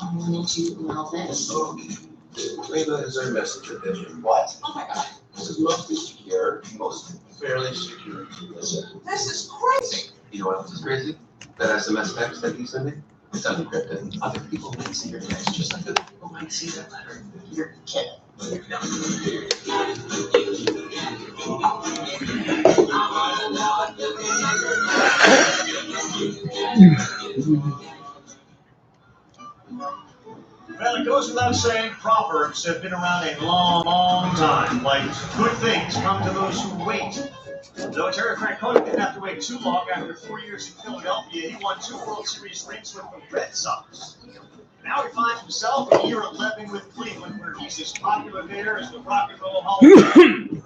I wanted to allow this. Lena, is there a message in this? What? Oh my God. This is mostly secure, most fairly secure. Listen. This is crazy. You know what else is crazy? That SMS text that you sent me? It's unencrypted. Other people might see your text just like other people might see that letter. You're kidding. No. Well, it goes without saying, proverbs have been around a long, long time. Like, good things come to those who wait. Though Terry Francona didn't have to wait too long. After 4 years in Philadelphia, he won 2 World Series rings with the Red Sox. Now he finds himself in year 11 with Cleveland, where he's as popular there as the Rock and Roll Hall of Fame.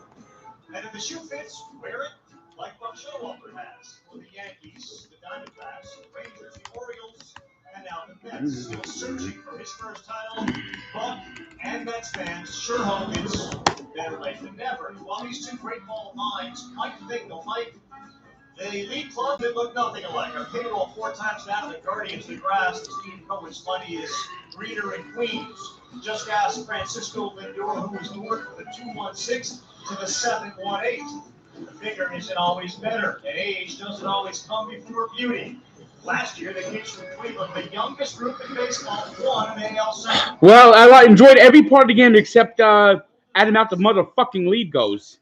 And if the shoe fits, wear it like Buck Showalter has. For the Yankees, the Diamondbacks, the Rangers, the Orioles, and now the Mets. Still searching for his first title. Buck and Mets fans sure hope it's better late than never. While these two great ball minds might think alike, the league club that look nothing alike. Our payroll 4 times that of the Guardians of the Grass. Steve Cohen's money is greener in Queens. Just ask Francisco Lindor, who was north of the 216 to the 718. The bigger isn't always better, and age doesn't always come before beauty. Last year, the kids from Cleveland, the youngest group in baseball, won an AL Central. Well, I enjoyed every part of the game except Adam out the motherfucking lead goes.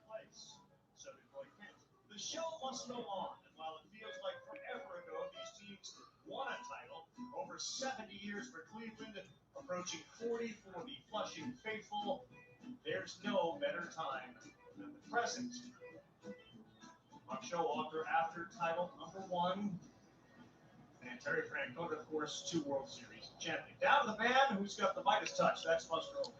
The show must go on, and while it feels like forever ago, these teams won a title. Over 70 years for Cleveland, approaching 40 for the Flushing faithful. There's no better time than the present. Buck Showalter after title number 1. And Terry Francona, of course, 2 World Series champion. Down to the man who's got the Midas touch. That's Buster Olney.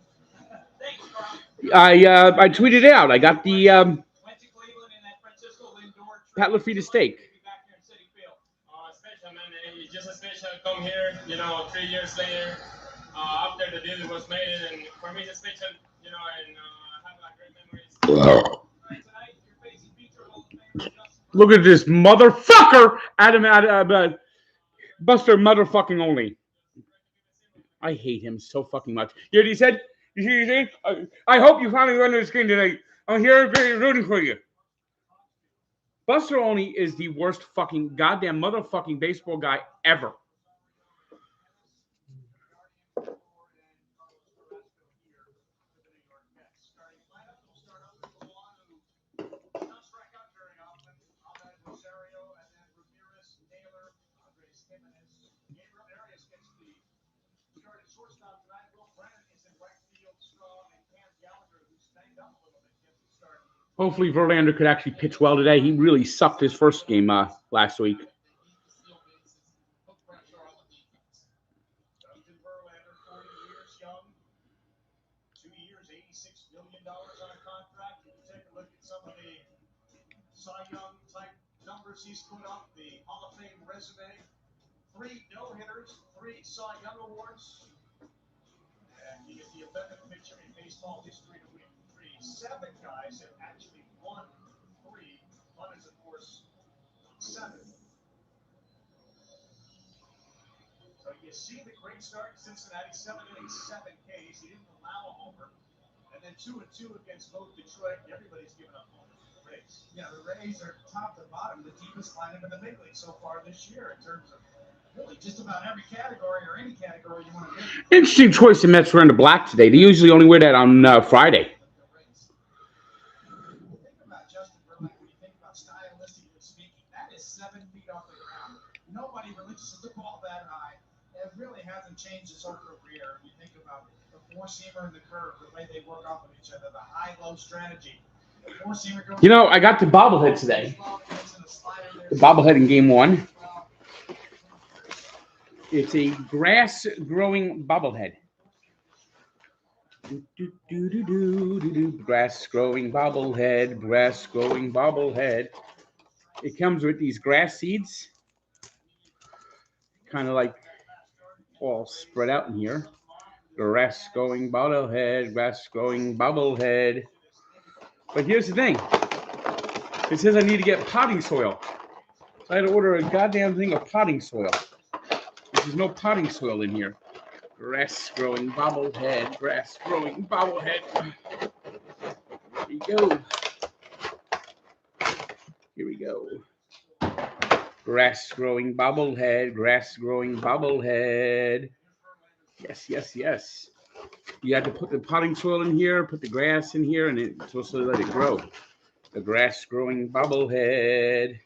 Thanks, Carl. I tweeted it out. I got the Went to Cleveland in that Francisco Lindor trade. Pat LaFrida steak. Back here in City Field. Special, man. It's just a special come here, 3 years later, after the deal was made. And for me, it's special, and I have great memories. Right, tonight, you're facing future Hall of Famer Justin Look at this motherfucker, Adam Buster motherfucking Olney. I hate him so fucking much. You hear what he said? You hear what he said? I hope you finally run to the screen tonight. I'm here rooting for you. Buster Olney is the worst fucking goddamn motherfucking baseball guy ever. Hopefully Verlander could actually pitch well today. He really sucked his first game last week. Justin Verlander, 40 years young, 2 years, $86 million on a contract. You can take a look at some of the Cy Young type numbers he's put up, the Hall of Fame resume. 3 no-hitters, 3 Cy Young awards. And you get the 11th pitcher in baseball history to win 3. 7 guys have actually won 3. One is, of course, 7. So you see the great start in Cincinnati, 7 innings, 7 Ks. He didn't allow a homer. And then 2-2 against both Detroit. Everybody's given up homers to the Rays. Yeah, the Rays are top to bottom, the deepest lineup in the big league so far this year in terms of really just about every category or any category you want to get. Interesting choice the Mets wearing the black today. They usually only wear that on Friday. Think about Justin Verlander when you think about stylistically speaking. That is 7 feet off the ground. Nobody releases the ball that high. It really hasn't changed his whole career. You think about the 4-seamer and the curve, the way they work off of each other, the high-low strategy. The 4-seamer goes. I got the bobblehead today. The bobblehead in game 1. It's a grass-growing bobblehead. Grass-growing bobblehead, grass-growing bobblehead. It comes with these grass seeds, kind of like all spread out in here. Grass-growing bobblehead, grass-growing bobblehead. But here's the thing. It says I need to get potting soil. So I had to order a goddamn thing of potting soil. There's no potting soil in here. Grass growing bobblehead. Grass growing bobblehead. Here we go. Here we go. Grass growing bobblehead. Grass growing bobblehead. Yes, yes, yes. You have to put the potting soil in here, put the grass in here, and it's supposed to let it grow. The grass growing bobblehead.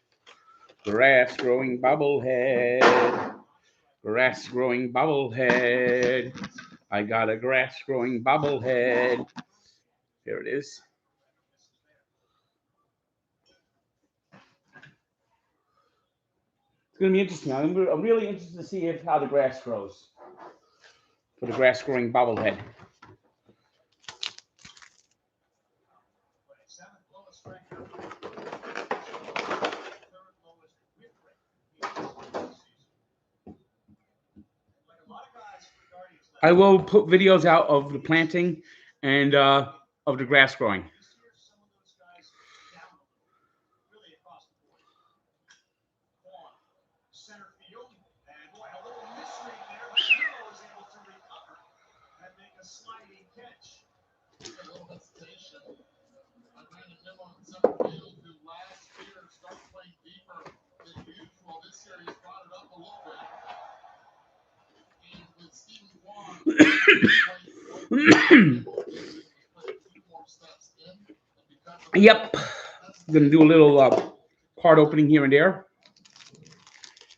Grass growing bobblehead. Grass growing bobblehead. I got a grass growing bobblehead. There it is. It's going to be interesting. I'm really interested to see how the grass grows for the grass growing bobblehead. I will put videos out of the planting and of the grass growing. Center field, and boy, a little mystery there, but Hero is able to recover and make a sliding catch. A little hesitation. I ran a memo in center field who last year started playing deeper than usual. This year he's brought it up a little bit. And with Stephen Kwan, Yep. I'm going to do a little card opening here and there.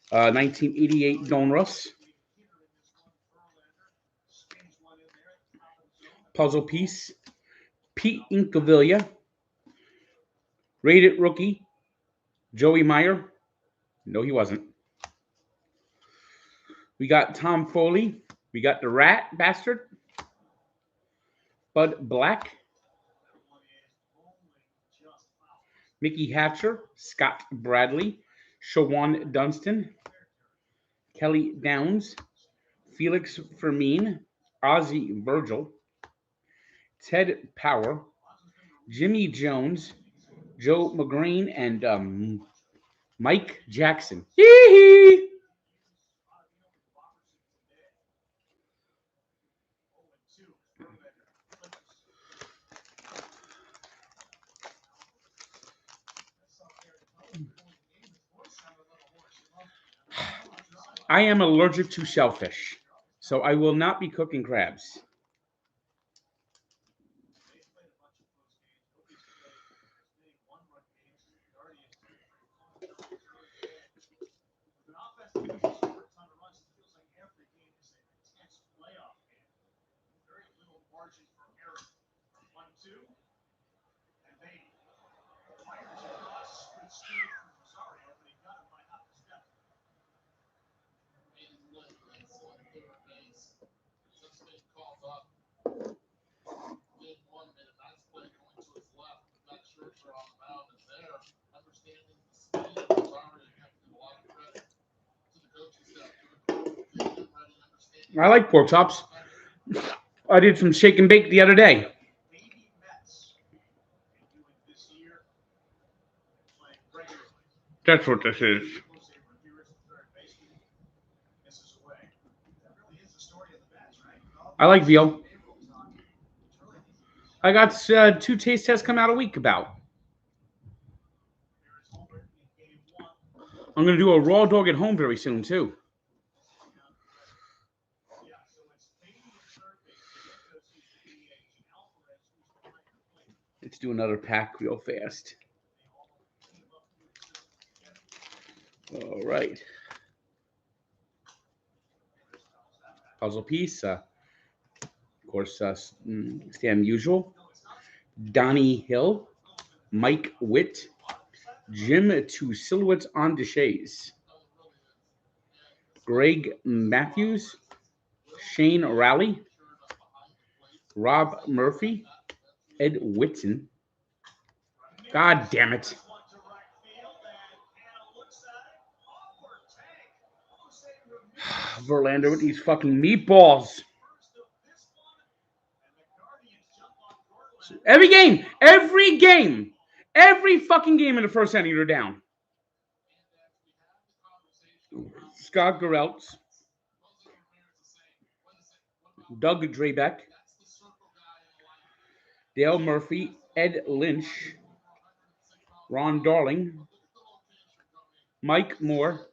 1988 Donruss. Puzzle piece. Pete Incaviglia. Rated rookie. Joey Meyer. No, he wasn't. We got Tom Foley. We got the Rat Bastard. Bud Black. Mickey Hatcher. Scott Bradley. Shawan Dunston. Kelly Downs, Felix Fermin, Ozzie Virgil, Ted Power, Jimmy Jones, Joe McGreen, and Mike Jackson. Hee-hee! I am allergic to shellfish, so I will not be cooking crabs. I like pork chops. I did some shake and bake the other day. That's what this is. I like veal. I got 2 taste tests come out a week about. I'm going to do a raw dog at home very soon, too. Let's do another pack real fast. All right. Puzzle piece. Of course, Stan Usual. Donnie Hill. Mike Witt. Jim 2 Silhouettes on Deshays. Greg Matthews. Shane Raleigh. Rob Murphy. Ed Whitson. God damn it. Verlander with these fucking meatballs. Every game, every fucking game in the first inning, you're down. Scott Garrelts. Doug Drabeck, Dale Murphy, Ed Lynch, Ron Darling, Mike Moore,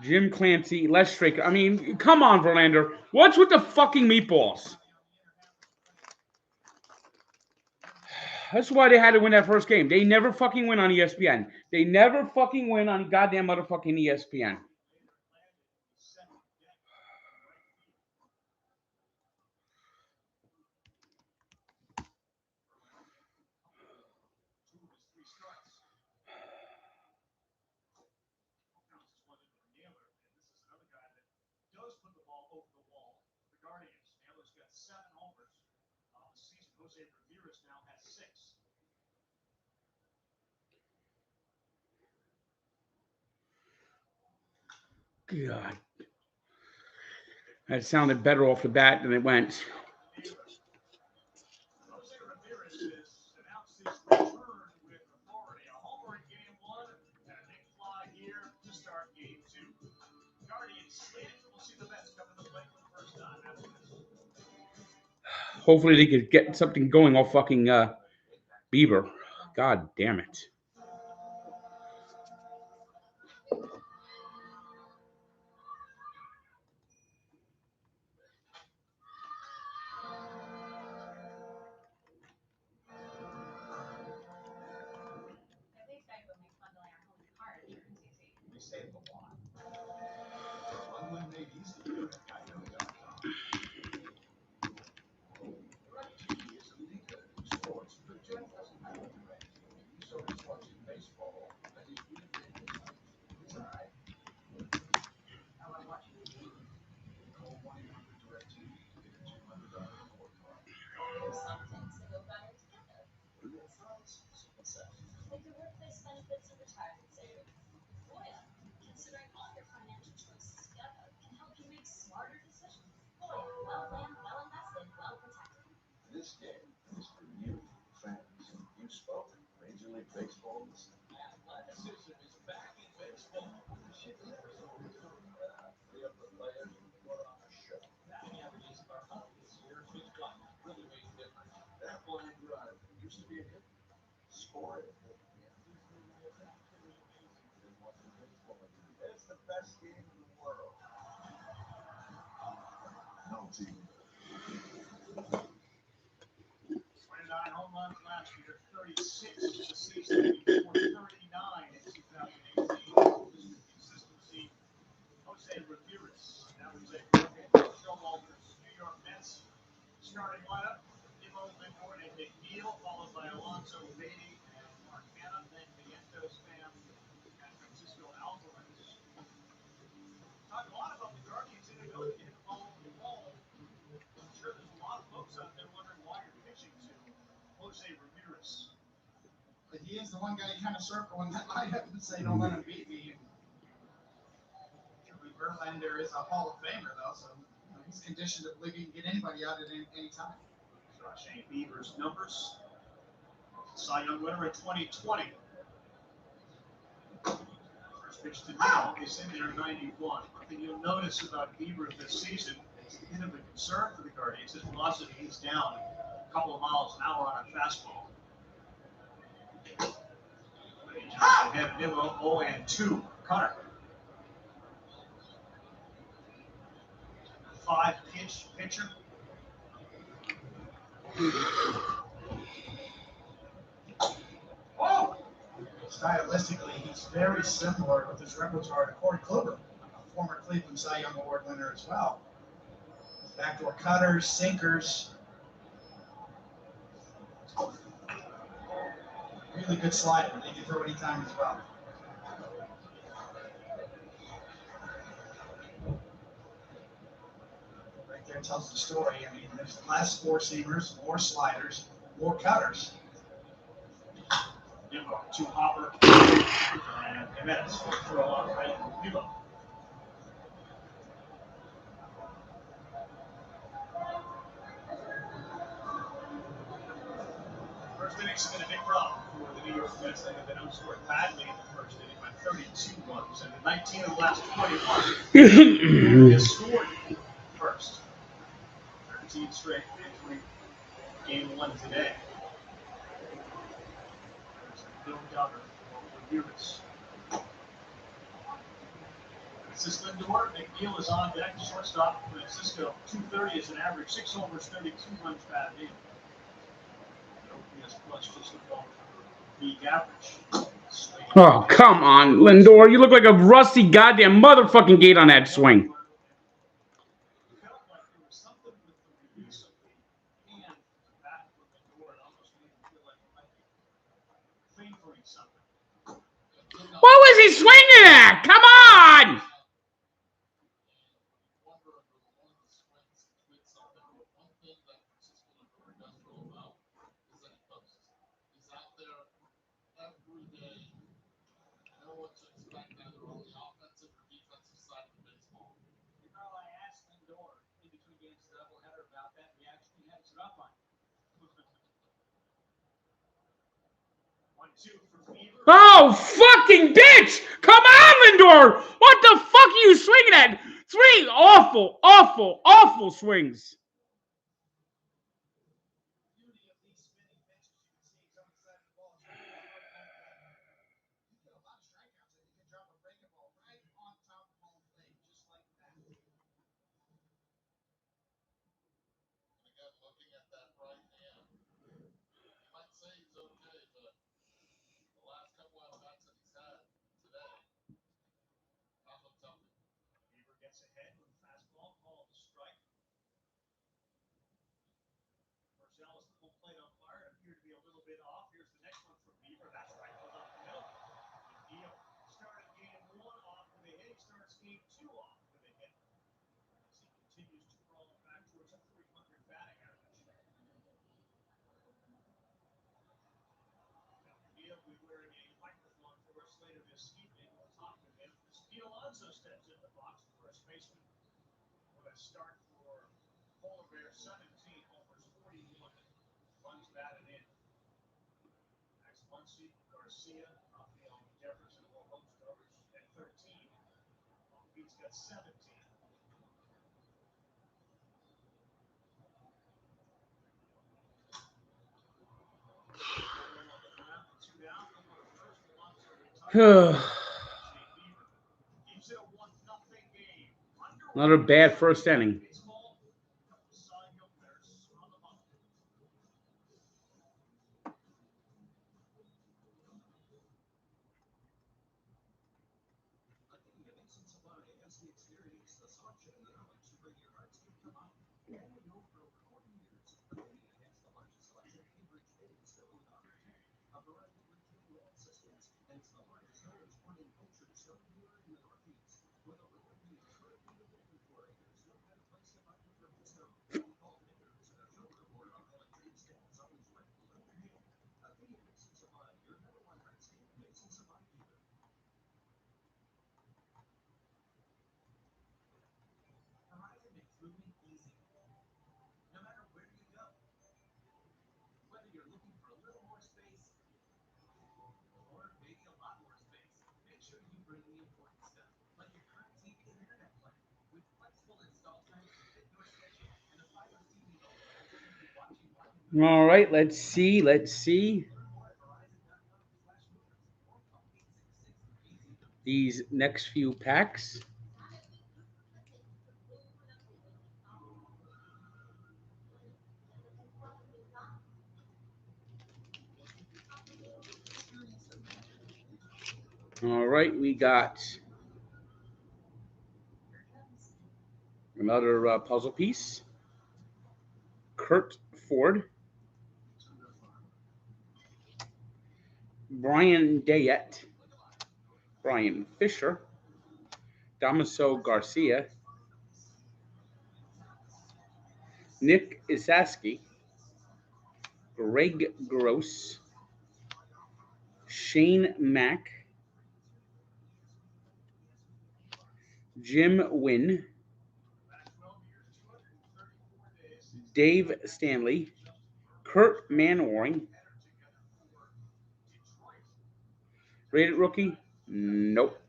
Jim Clancy, Les Straker. I mean, come on, Verlander. What's with the fucking meatballs? That's why they had to win that first game. They never fucking win on ESPN. They never fucking win on goddamn motherfucking ESPN. Jose Ramirez now has 6. God. That sounded better off the bat than it went. Jose Ramirez has announced his return with authority. A homer in game 1 and a big fly here to start game 2. Guardians slant. We'll see the Mets come to the plate for the first time after this. Hopefully they could get something going off fucking Bieber. God damn it. We saved a lot. One win made easy at GeiCo.com. DirecTV is a leader in sports, but Jeff doesn't have DirecTV. So he's watching baseball and he's really it's all right. How about watching the game? Call 1-800-DirecTV to get a $200 report card. There's some things that go better together. What's that? Like the workplace benefits and retirement savings. Voya, considering all your financial choices together, can help you make smarter decisions. Voya, well planned, well invested, well protected. This game is for you, fans. You spoke. Major League Baseball is athleticism is back in baseball. The other players put on a show. Many evidence are out this year. His gun really made a difference. That line drive used to be a hit. Score it. It's the best game in the world. No team. 29 home runs last year, 36 in the season, before 39 in 2018. Consistency. Jose Ramirez. That was a Showalter's New York Mets starting lineup. Nimmo, Lindor, and McNeil, followed by Alonso, Beatty, and Marcana, then Vientos, Pham, and Francisco Alvarez. Talked a lot about the Guardians' inability to hit the ball over the wall. I'm sure there's a lot of folks out there wondering why you're pitching to Jose Ramirez. But he is the one guy you kind of circle in that lineup and say, don't let him beat me. Verlander is a Hall of Famer, though, so he's conditioned to believe he can get anybody out at any time. Shane Bieber's numbers. Cy Young winner in 2020. First pitch to Nimmo is in there, 91. One thing you'll notice about Bieber this season is a bit of a concern for the Guardians. His velocity is down a couple of miles an hour on a fastball. They have Nimmo 0-2. Cutter. 5-pitch pitcher. Oh! Stylistically, he's very similar with his repertoire to Corey Kluber, a former Cleveland Cy Young Award winner as well. Backdoor cutters, sinkers. Really good slider. They can throw anytime as well. Right there tells the story. I mean, there's less four-seamers, more sliders, more cutters. Nimmo, 2 hopper, and Jimenez will throw on right. Nimmo. First inning's been a big problem for the New York Mets. They have been outscored badly in the first inning by 32 runs, and in 19 of the last 21, they have scored first. Game 1 today. Bill Duggar for Unis. This is Lindor. McNeil is on deck. Shortstop for Francisco. 230 is an average. 6 homers, 32 runs batted in. OPS plus just above league average. Oh, come on, Lindor. You look like a rusty goddamn motherfucking gate on that swing. Felt like there was something with the release of the hand back from Lindor. It almost made him feel like he might be favoring something. What was he swinging at? Come on! I asked Lindor in between games of the doubleheader about that reaction. He had it up on. 1-2 for Fever. Oh, fucking bitch! Come on, Lindor! What the fuck are you swinging at? 3 awful, awful, awful swings. Beauty of these spinning pitches, you can see he's on the side of the ball. You get a lot of strikeouts and you can drop a breaking ball right on top of home plate, just like that. Again, looking at that right hand, you might say he's okay, but the last couple of bats that he's had today, not looked healthy. Fever gets ahead with a fastball called a strike. Marcellus, the home plate umpire, appeared to be a little bit off. Here's the next one for Fever. That's right, goes up the middle. McNeil started game 1 off with a hit. He starts game 2 off with a hit. As he continues to crawl back towards a 300 batting average. Now, McNeil will be wearing a microphone for us later this evening. We'll talk with him. Pete Alonso steps in the box for first baseman. With a start for Polar Bear, 17 homers, 41 runs batted in. Next, Muncy, Garcia, Rafael Jefferson, will host starters at 13. Pete's got 17. Keeps it a 1-0 game. Another bad first inning. No matter where you go, whether you're looking for a little more space or maybe a lot more space, make sure you bring the important stuff, like your current TV and internet plan. With flexible install times to fit your schedule and a Fios TV home plan to keep you watching while you All right, let's see. These next few packs. All right, we got another puzzle piece. Kurt Ford, Brian Dayette, Brian Fisher, Damaso Garcia, Nick Isaski, Greg Gross, Shane Mack, Jim Wynn, Dave Stanley, Kurt Manwaring. Rated rookie? Nope.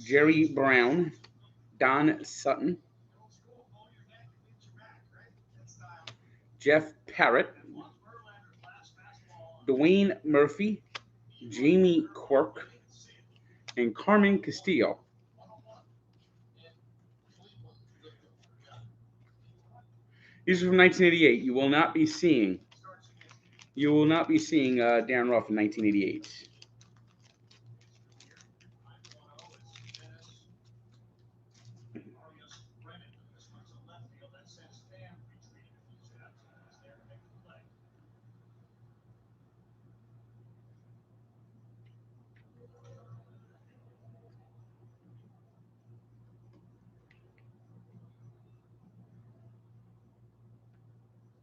Jerry Brown, Don Sutton, Jeff Parrott, Dwayne Murphy, Jamie Quirk, and Carmen Castillo. These are from 1988. You will not be seeing Darren Ruff in 1988.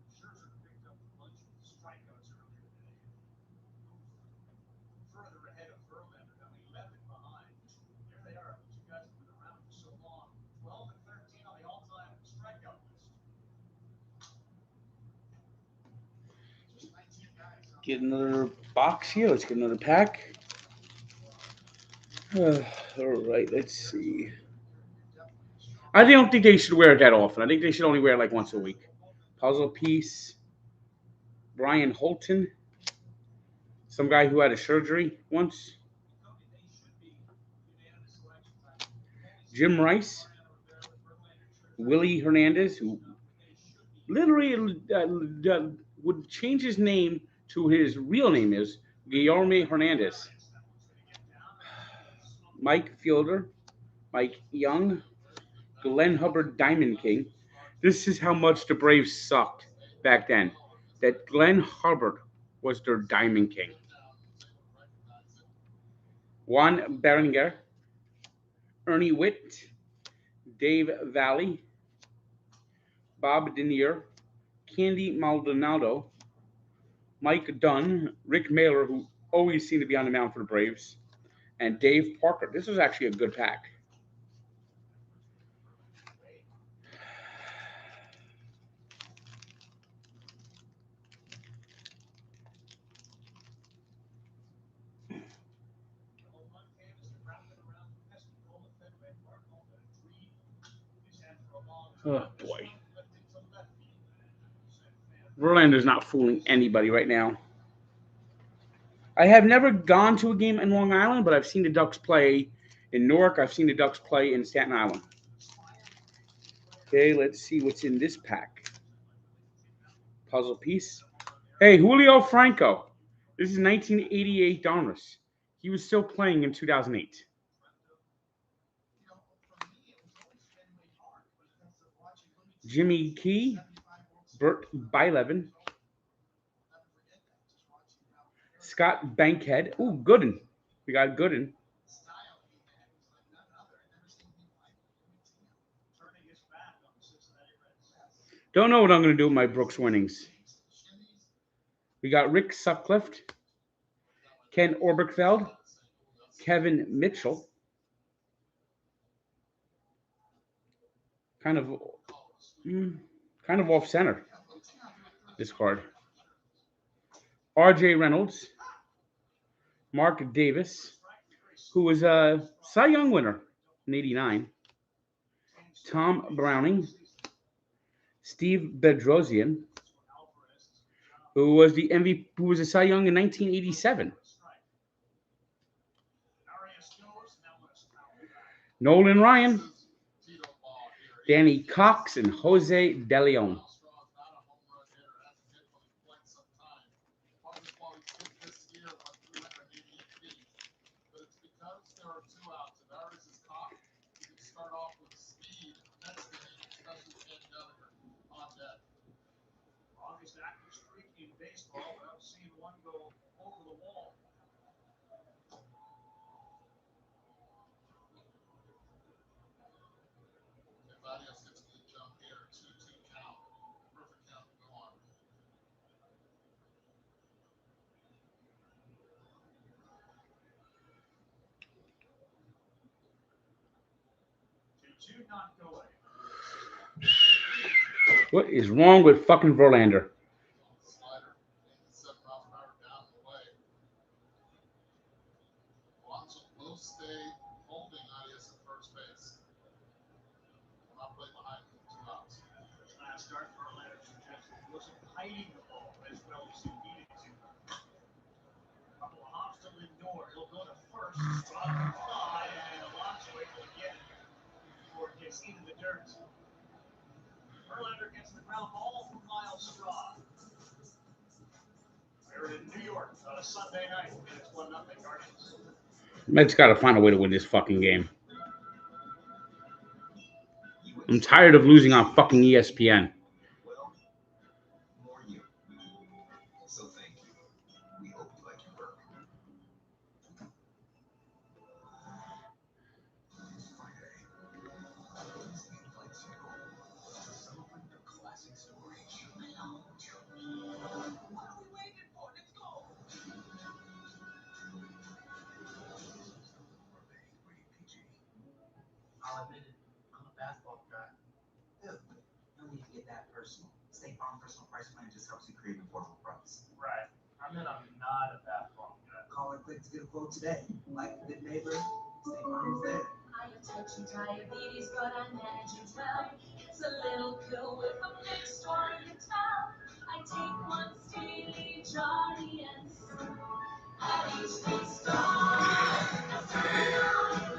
Scherzer picked up a bunch of strikeouts earlier today. Further ahead of Verlander, now 11 behind. Here they are, the two guys have been around for so long. 12 and 13 on the all-time strikeout list. Just 19 guys. Get another box here. Let's get another pack. All right, let's see. I don't think they should wear it that often. I think they should only wear it like once a week. Puzzle piece. Brian Holton. Some guy who had a surgery once. Jim Rice. Willie Hernandez, who literally would change his name to his real name is Guillermo Hernandez. Mike Fielder. Mike Young. Glenn Hubbard Diamond King. This is how much the Braves sucked back then. That Glenn Hubbard was their Diamond King. Juan Berenger. Ernie Witt. Dave Valley. Bob Denier. Candy Maldonado. Mike Dunn. Rick Mailer, who always seemed to be on the mound for the Braves. And Dave Parker. This was actually a good pack. Oh, boy. Verlander's not fooling anybody right now. I have never gone to a game in Long Island, but I've seen the Ducks play in Newark. I've seen the Ducks play in Staten Island. Okay, let's see what's in this pack. Puzzle piece. Hey, Julio Franco. This is 1988 Donruss. He was still playing in 2008. Jimmy Key. Bert Bylevin. Scott Bankhead. Ooh, Gooden. We got Gooden. Don't know what I'm going to do with my Brooks winnings. We got Rick Sutcliffe. Ken Oberkfeld. Kevin Mitchell. Kind of off center, this card. R.J. Reynolds. Mark Davis, who was a Cy Young winner in '89. Tom Browning. Steve Bedrosian, who was the MVP, who was a Cy Young in 1987. Nolan Ryan. Danny Cox and Jose De Leon. What is wrong with fucking Verlander? fighting the ball as well as he needed to. A couple of hops to Lindor. He'll go to first, drop the fly, and Alonso able to get it before it gets into the dirt. Verlander gets the ground ball from Miles Straw. We're in New York on a Sunday night, and it's 1-0 Guardians. Mets got to find a way to win this fucking game. I'm tired of losing on fucking ESPN. Well, more you. So thank you. We hope you like your work. It's Friday. Disney invites you to celebrate the classic story. What are we waiting for? Let's go! I'll admit it, I'm a fastball guy. No need to get that personal. State Farm Personal Price Plan just helps you create an affordable price. Right. I mean, I'm not a fastball guy. Call or click to get a quote today. Like a good neighbor, State Farm is there. I have type 2 diabetes, but I manage it well. It's a little pill with a big story to tell. I take once daily, Jardiance. At each big store,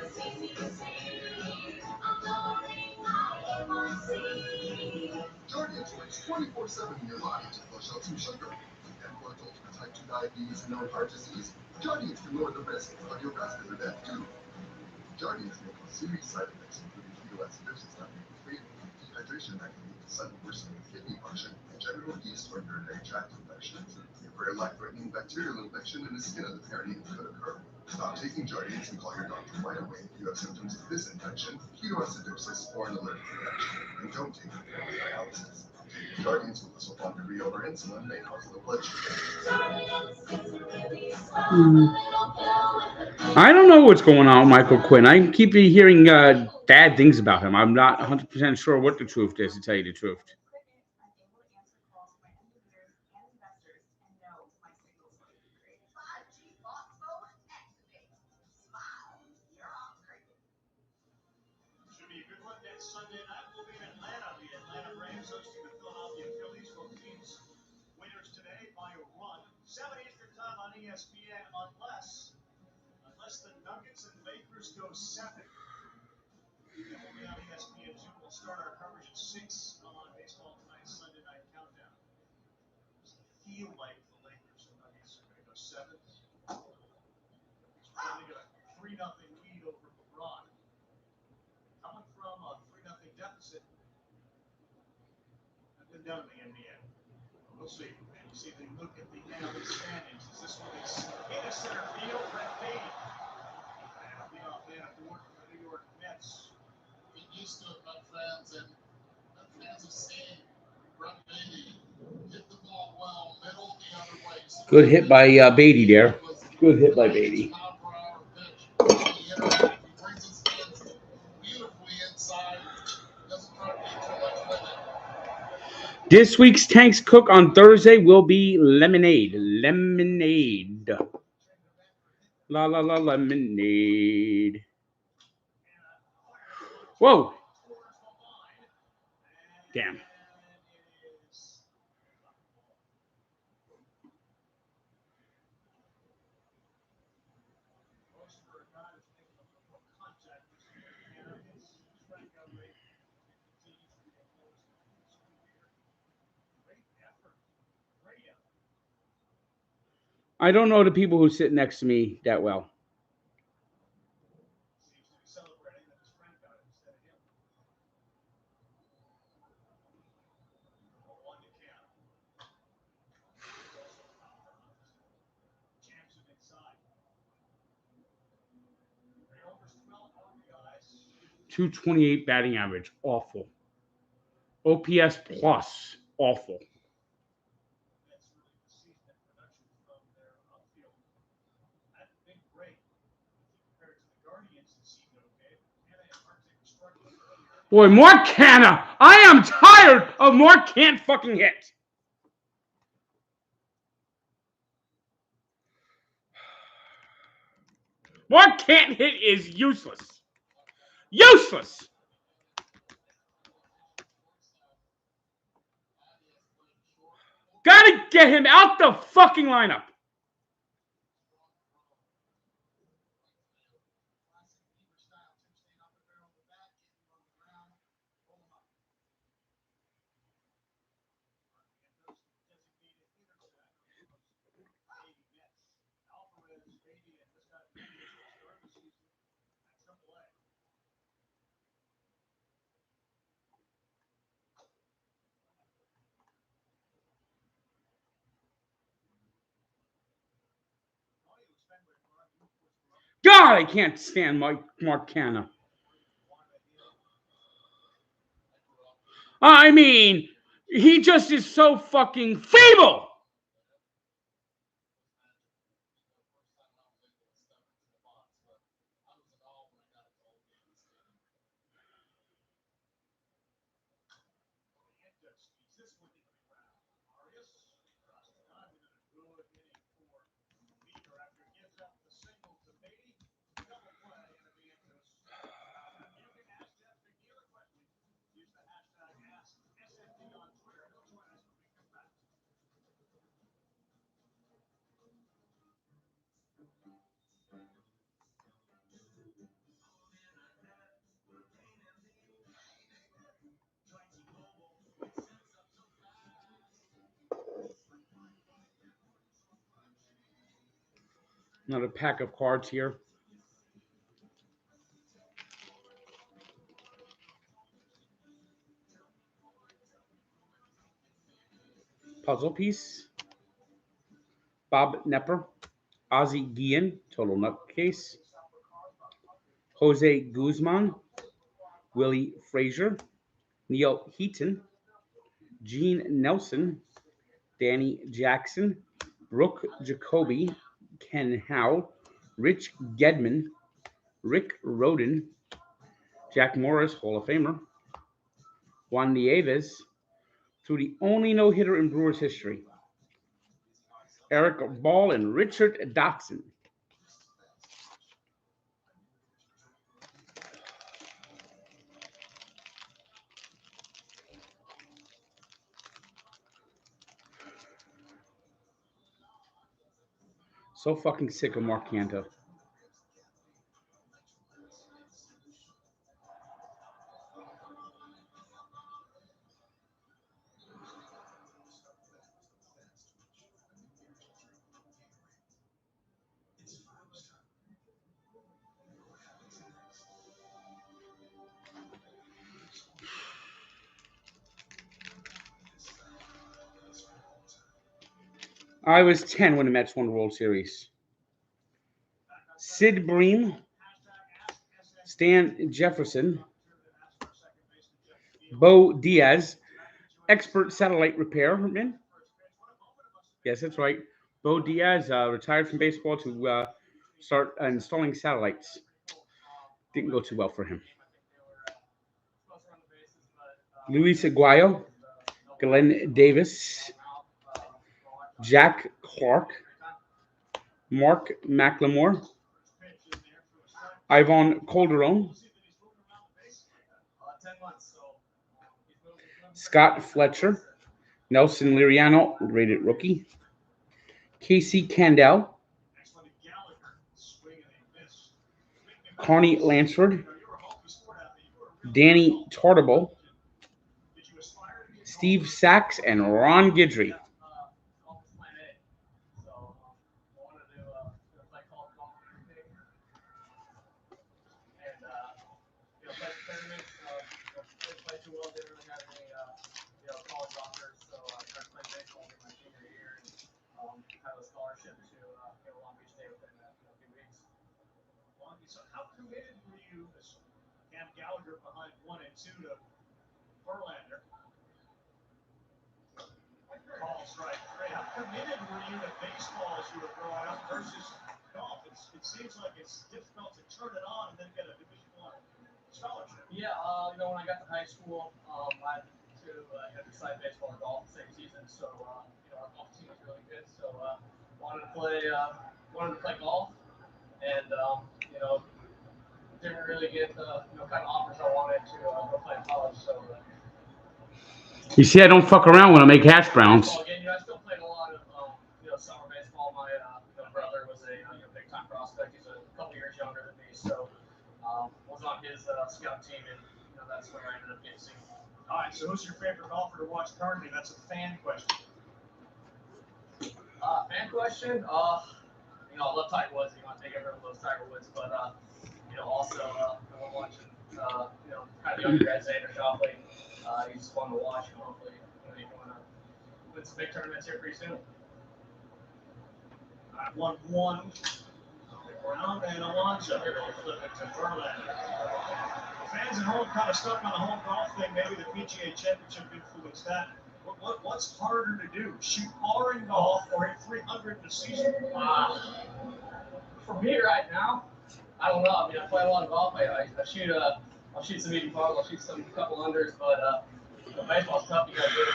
it's easy to see. I'm lowering my A1C. Jardiance works 24/7 in your body to flush out some sugar. And for adults with type 2 diabetes and known heart disease, Jardiance can lower the risk of cardiovascular death too. Jardiance may cause serious side effects, including ketoacidosis that may be fatal, dehydration that can lead to sudden worsening of kidney function, and genital yeast or urinary tract infections. A rare life-threatening bacterial infection in the skin of the perineum could occur. Stop taking Jardiance and call your doctor right away if you have symptoms of this infection, ketoacidosis, or an allergic reaction. And don't take it for dialysis. Taking Jardiance with a sulfonylurea over insulin may cause low blood sugar. I don't know what's going on with Michael Quinn. I keep hearing bad things about him. I'm not 100% sure what the truth is, to tell you the truth. Should be a good one next Sunday night. We'll be in Atlanta. The Atlanta Braves hosting the Philadelphia Phillies. Both teams winners today by a run. 7 Eastern time on ESPN, unless the Nuggets and Lakers go 7. Then we'll be on ESPN 2. We'll start our coverage at 6 on Baseball Tonight's Sunday Night Countdown. Does it feel like the Lakers and Nuggets are going to go 7? It's probably got a 3-0 lead over LeBron. Coming from a 3-0 deficit, I've been down in the NBA. We'll see. And you see, they look at the NL standings. Is this one is into center field? Brett Baty. And lead off man at the New York Mets. Get used to it, Met fans, and Met fans have seen Brett Baty hit the ball well, middle the other way. So Good hit by Beatty there. Good hit by Beatty. He brings his hands beautifully inside. Doesn't try to get too much with it. This week's Tanks Cook on Thursday will be lemonade. Lemonade. La la la lemonade. Whoa. Damn. I don't know the people who sit next to me that well. .228 batting average, awful. OPS plus, awful. Boy, Mark Canha! I am tired of Mark can't fucking hit. Mark can't hit is useless. Useless! Somebody get him out the fucking lineup. God, I can't stand Mark Canna. I mean, he just is so fucking feeble. Another pack of cards here. Puzzle piece. Bob Nepper. Ozzie Guillen, total nutcase. Jose Guzman. Willie Frazier. Neil Heaton. Gene Nelson. Danny Jackson. Brooke Jacoby. Ken Howe. Rich Gedman. Rick Roden. Jack Morris, Hall of Famer. Juan Nieves. Through the only no-hitter in Brewers history. Eric Ball and Richard Dotson. So fucking sick of Mark Canha. I was 10 when the Mets won the World Series. Sid Bream, Stan Jefferson, Bo Diaz, expert satellite repairman. Yes, that's right. Bo Diaz retired from baseball to start installing satellites. Didn't go too well for him. Luis Aguayo, Glenn Davis, Jack Clark, Mark McLemore, Ivan Calderon, Scott Fletcher, Nelson Liriano, rated rookie, Casey Candell, Connie Lansford, Danny Tartable, Steve Sachs, and Ron Guidry. So how committed were you, as Cam Gallagher behind 1 and 2 to Verlander? Call strike. Great. How committed were you to baseball as you were growing up versus golf? It seems like it's difficult to turn it on and then get a Division I scholarship. Yeah, when I got to high school, I had to decide baseball and golf the same season. So, our golf team was really good. So, wanted to play golf, and didn't really get the kind of offers I wanted to go play in college. So. You see, I don't fuck around when I make hash browns. Again, I still played a his scout team, and that's where I ended up getting seen. All right, so who's your favorite golfer to watch currently? That's a fan question. Fan question? I love Tiger Woods. I think everyone loves Tiger Woods, but also I'm watching kind of younger guys, Xander Schauffele. He's fun to watch, and hopefully he's going to win some big tournaments here pretty soon. I won one round and Alonso. Flip it to Verlander. Fans at home kind of stuck on the home golf thing. Maybe the PGA Championship influenced that. What's harder to do? Shoot par in golf or hit 300 in a season? For me right now, I don't know. I mean, I play a lot of golf. I'll shoot some even pars. I'll shoot some couple unders, but baseball's tough. You got to do it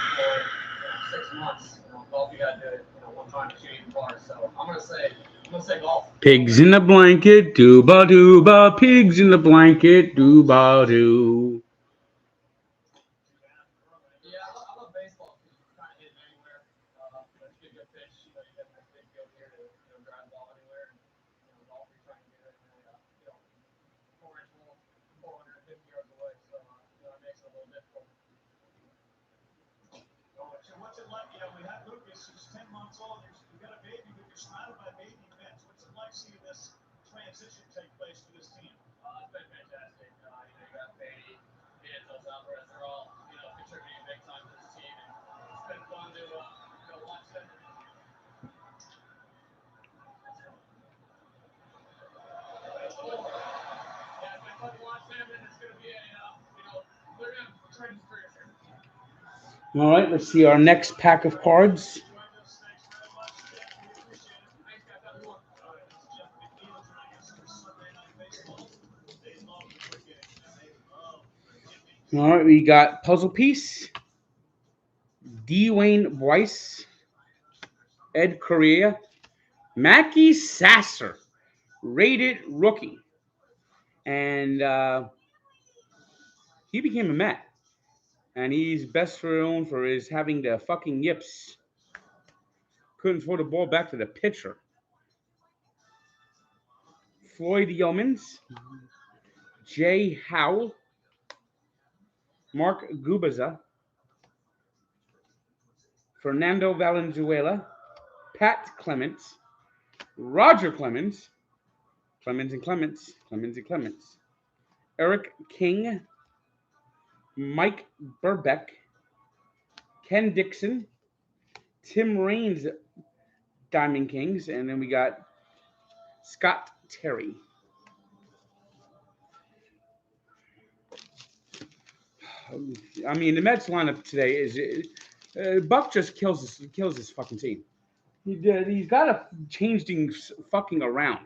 for 6 months. Golf, you got to do it one time to shoot even pars. So I'm gonna say golf. Pigs in the blanket, dooba dooba. Pigs in the blanket, dooba doo. Yeah, I love baseball because you can kind of hit it anywhere. If you get a good pitch, you got a big field here to drive the ball anywhere. And golf, you're trying to get it in a 4-inch hole, 450 yards away. So it makes it a little difficult. So what's it like? We had Lucas, who's 10 months old. You've got a baby, but you're surrounded by baby vets. What's it like seeing this transition take place for this team? It's been fantastic. You got Beatty, Vientos, Alvarez, they're all contributing big time to this team, and it's been fun to watch them. Yeah, it's been fun to watch them, and it's going to be they're going to trade his career here. All right, let's see our next pack of cards. All right, we got Puzzle Piece, Dwayne Bryce, Ed Correa, Mackie Sasser, rated rookie. And he became a Met. And he's best known for his having the fucking yips. Couldn't throw the ball back to the pitcher. Floyd Yeomans, Jay Howell, Mark Gubaza, Fernando Valenzuela, Pat Clements, Roger Clemens, Clemens and Clements, Clemens and Clements, Eric King, Mike Burbeck, Ken Dixon, Tim Raines, Diamond Kings, and then we got Scott Terry. I mean, the Mets lineup today is Buck just kills this fucking team. He's got to change things fucking around.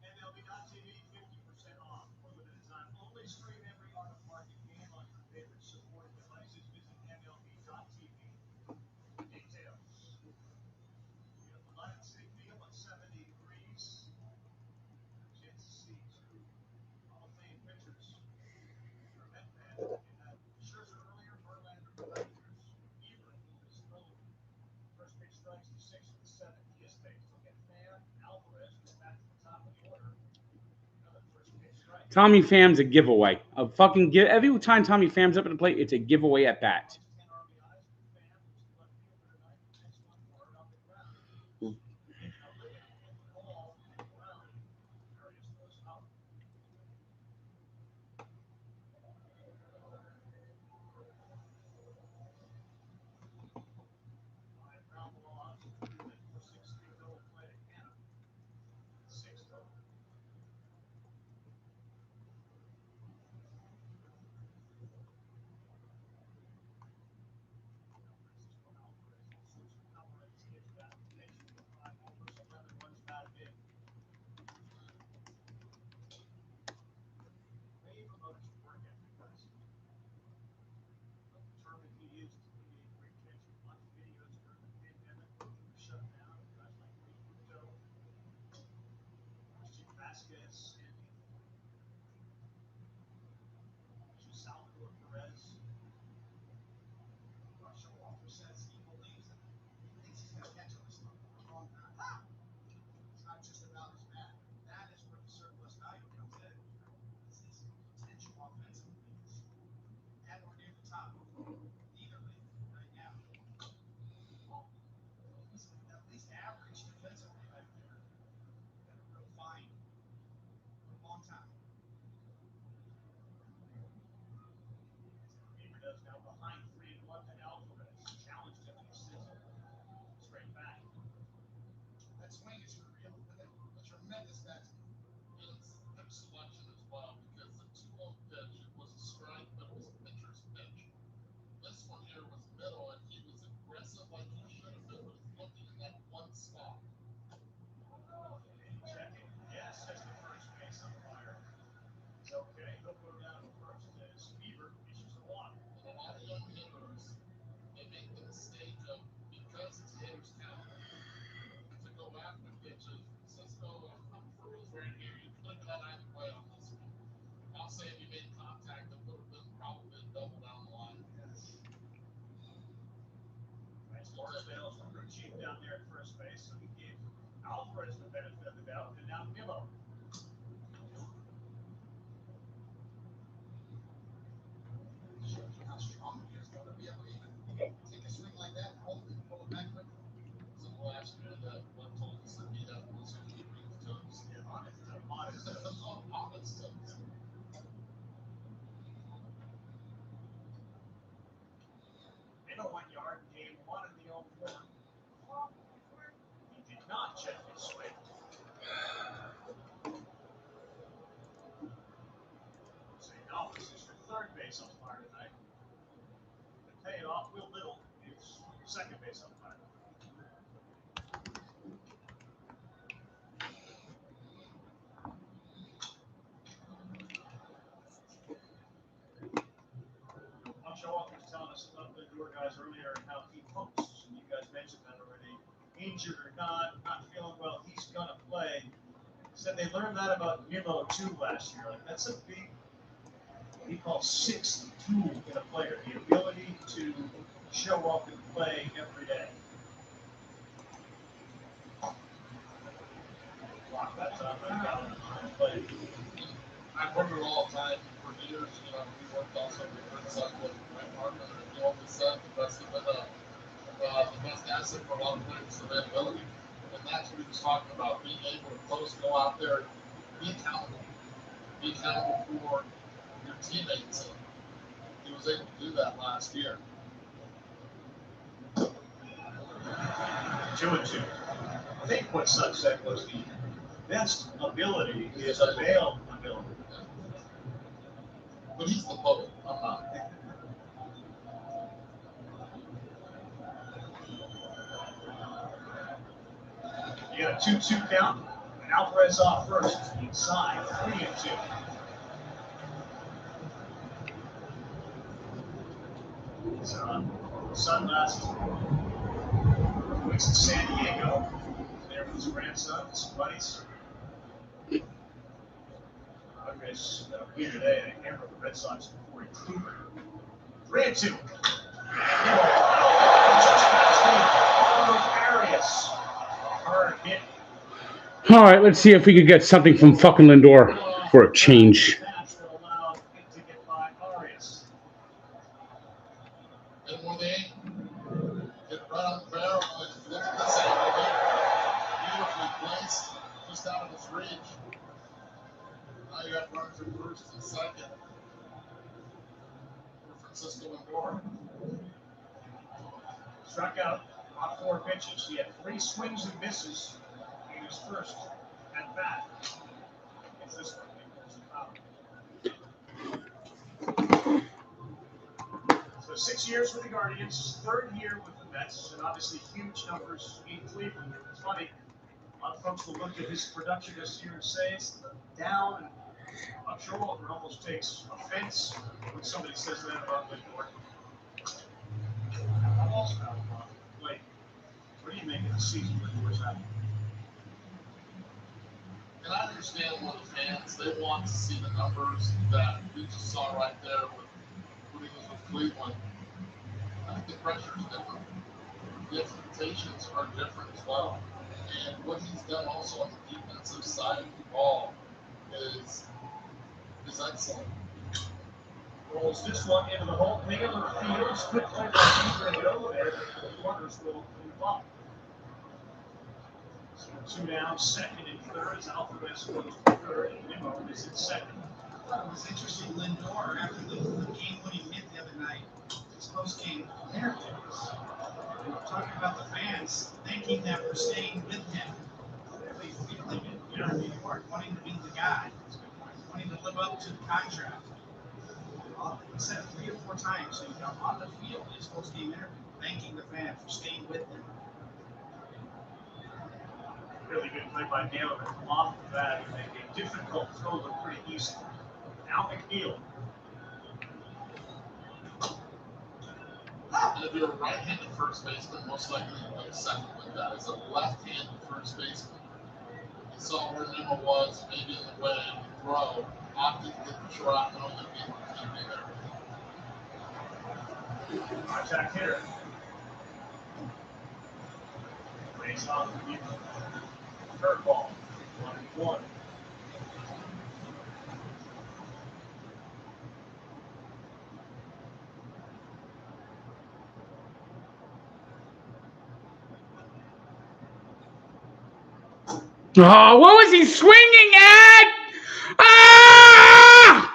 MLB.TV 50% off. Limited time only. Stream every art of market game on your favorite supported devices. Visit MLB.TV. Details. We have the light city feel at 70 degrees. Chance to see two Hall of Fame pitchers. You're a Met fan. You had Scherzer earlier, Verlander, Rangers, Ebert, Lucas, Gold. First pitch strikes the 6th and 7th. He is faced. Look at Pham, Alvarez, go back to the top of the order. Tommy Pham's a giveaway. Every time Tommy Pham's up at the plate, it's a giveaway at bat. Alvarez. Salvador Perez. Showalter says he believes that he thinks he's going to catch up for a long time. It's not just about his bat. That is where the surplus value comes in. It's his potential offensive needs. And we're near the top of either league right now. He's at least average defensively right there. Got a real fine for a long time. Bermudez now behind 3-1 to Alvarez. Challenged him in the season. Straight back. That swing is real. A tremendous batsman. It's hip selection as well because the 2-0 pitch, it was a strike, but it was a pitcher's pitch. This one here was middle, and he was aggressive like he should have been, but he's looking in that one spot. Checking. Yes, that's the first base umpire. It's okay. He'll go down first as Bieber reaches the water. And a lot of young hitters, they make the mistake of, because it's hitter's count, to go after pitches. Cisco and Humphrey was right here. You could have got either way on this one. I'll say if you made contact, it would have been probably a double down the line. Nice Barksdale's number cheap down there at first base, so he gave Alvarez the benefit of the doubt, and now Nimmo. Shows you how strong he is, though, to be able to even take a swing like that and hold it and pull it back quickly. So last year that one told us that he had one of the toes. Yeah, honest. Honest toes. In a 1 yard, game 1 in the 0-4. He did not check his swing. St. Albans is your third base umpire tonight. To pay it off, Will Little is second base umpire. Showalter was telling us about the Lindor guys earlier and how he hopes, and you guys mentioned that already, injured or not feeling well, he's gonna play. Said they learned that about Nimmo too last year. Like, that's a big, what he calls sixth tool in a player, the ability to show up and play every day. Lock that time right down and play. I've heard it all the time for years. You know, we worked on some of the good stuff with my partner, and he always said the best asset for a lot of players is availability. And that's what he was talking about, being able to close, go out there, be accountable for your teammates. And he was able to do that last year. 2-2. I think what Sutton said was the best ability is availability. But he's the public. I'm not. You got a 2-2 count, and Alvarez off first, inside, 3-2. Son last weeks in San Diego. There with his grandson, his buddies. Alvarez here today, and camera the Red Sox before he proved it. 3-2. Arias. Hard hit. All right, let's see if we could get something from fucking Lindor for a change. And when they get right on the barrel, and look at this angle here, beautifully placed, just out of his reach. Now you have runners at first and second for Francisco Lindor. Struck out on 4 pitches. He had 3 swings and misses in his first at bat. It's this one. So 6 years for the Guardians, 3rd year with the Mets, and obviously huge numbers in Cleveland. It's funny, a lot of folks will look at his production this year and say it's down. And I'm sure Walter almost takes offense when somebody says that about Lindor. Wait, what do you make of the season Lindor's having? And I think understand where the fans, they want to see the numbers that we just saw right there with putting us with Cleveland. I think the pressure is different. The expectations are different as well. And what he's done also on the defensive side of the ball is excellent. Rolls this one into the hole. Baylor Fields. Good play by Pedro there. The corners will move up. So 2 down, second and third as Alvarez goes to third and Nimmo is in second. I thought it was interesting, Lindor, after the game-winning hit the other night, his post-game interviews, talking about the fans, thanking them for staying with him, clearly feeling it here in New York, wanting to be the guy, wanting to live up to the contract. He said it 3 or 4 times, so on the field, his post-game interview, thanking the fans for staying with him. Really good play by Naylor. Off of that, he made a difficult throw look pretty easy. Now McNeil. And if you're a right-handed first baseman, most likely you play second with that. As a left-handed first baseman, you saw where Nimmo was, maybe in the way of the throw, opted to get the shot, knowing that people can't be there. Contact hitter. Face off the curveball. 1-1. Oh, what was he swinging at? Ah!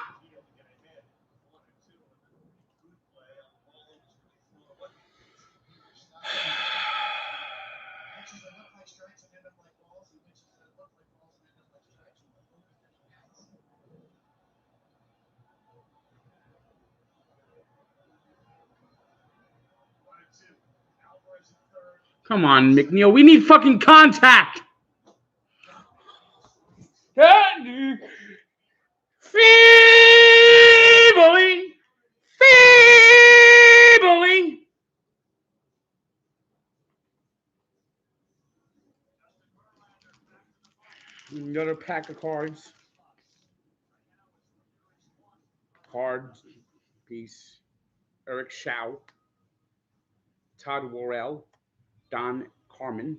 Pitches that look like strikes and end up like balls, and pitches that look like balls and end up like strikes. Come on, McNeil. We need fucking contact. Feebly. Another pack of cards. Cards piece. Eric Shaw. Todd Worrell. Don Carmen.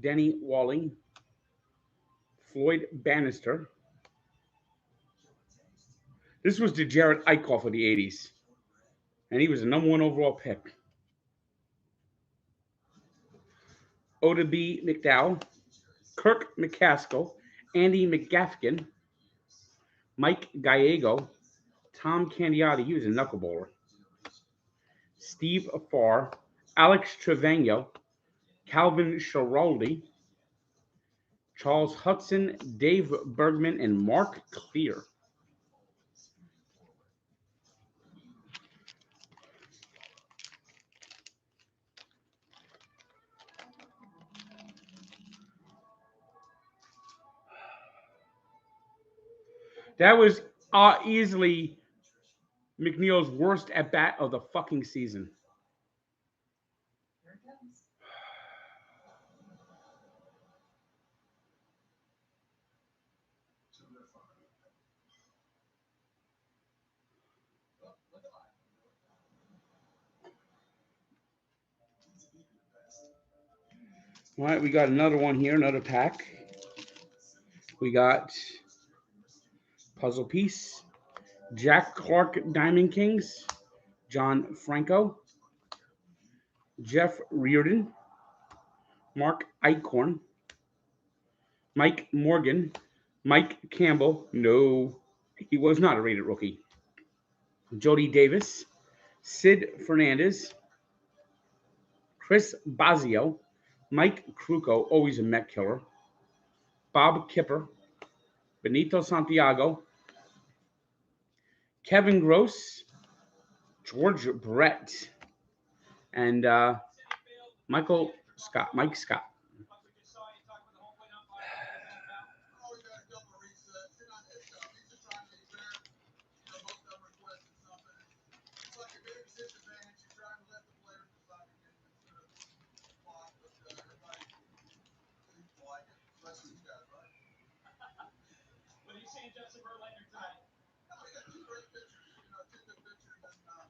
Denny Walling. Floyd Bannister. This was the Jared Eichhoff of the 80s. And he was the #1 overall pick. Oda B. McDowell. Kirk McCaskill. Andy McGaffigan. Mike Gallego. Tom Candiotti. He was a knuckleballer. Steve Afar. Alex Trevino. Calvin Schiraldi. Charles Hudson. Dave Bergman. And Mark Clear. That was easily McNeil's worst at bat of the fucking season. All right, we got another one here, another pack. We got puzzle piece. Jack Clark Diamond Kings. John Franco. Jeff Reardon. Mark Eichhorn. Mike Morgan. Mike Campbell. No, he was not a rated rookie. Jody Davis. Sid Fernandez. Chris Bazio. Mike Kruko, always a Met killer. Bob Kipper. Benito Santiago. Kevin Gross. George Brett. And Mike Scott. Verlander time. No, you got two great pitchers. You know, two good pitchers, and that's why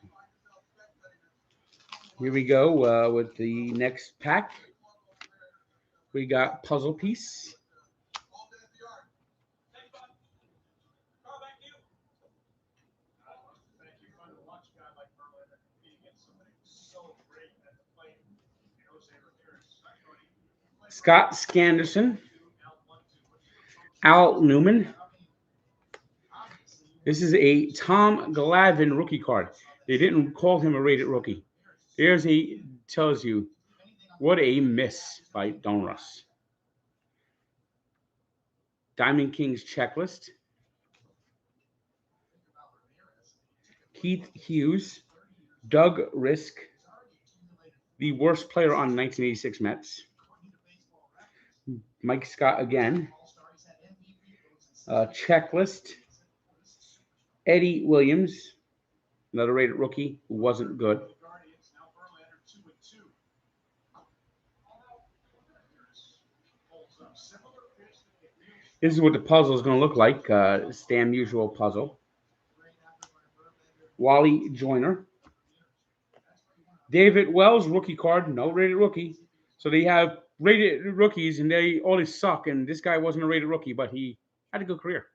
you find yourself spectating. Here we go with the next pack. We got Puzzle Piece. All day at the yard. Thanks, bud. Carl, back to you. Thank you. Fun to watch a guy like Verlander compete against somebody who's so great at the plate. Jose Ramirez. Scott Scanderson. Al Newman. This is a Tom Glavine rookie card. They didn't call him a rated rookie. Here's he tells you what a miss by Donruss. Diamond Kings checklist. Keith Hughes. Doug Risk. The worst player on 1986 Mets. Mike Scott again. Checklist. Eddie Williams, another rated rookie who wasn't good. This is what the puzzle is going to look like. Stan Musial puzzle. Wally Joyner. David Wells, rookie card, no rated rookie. So they have rated rookies and they always suck. And this guy wasn't a rated rookie, but he had a good career.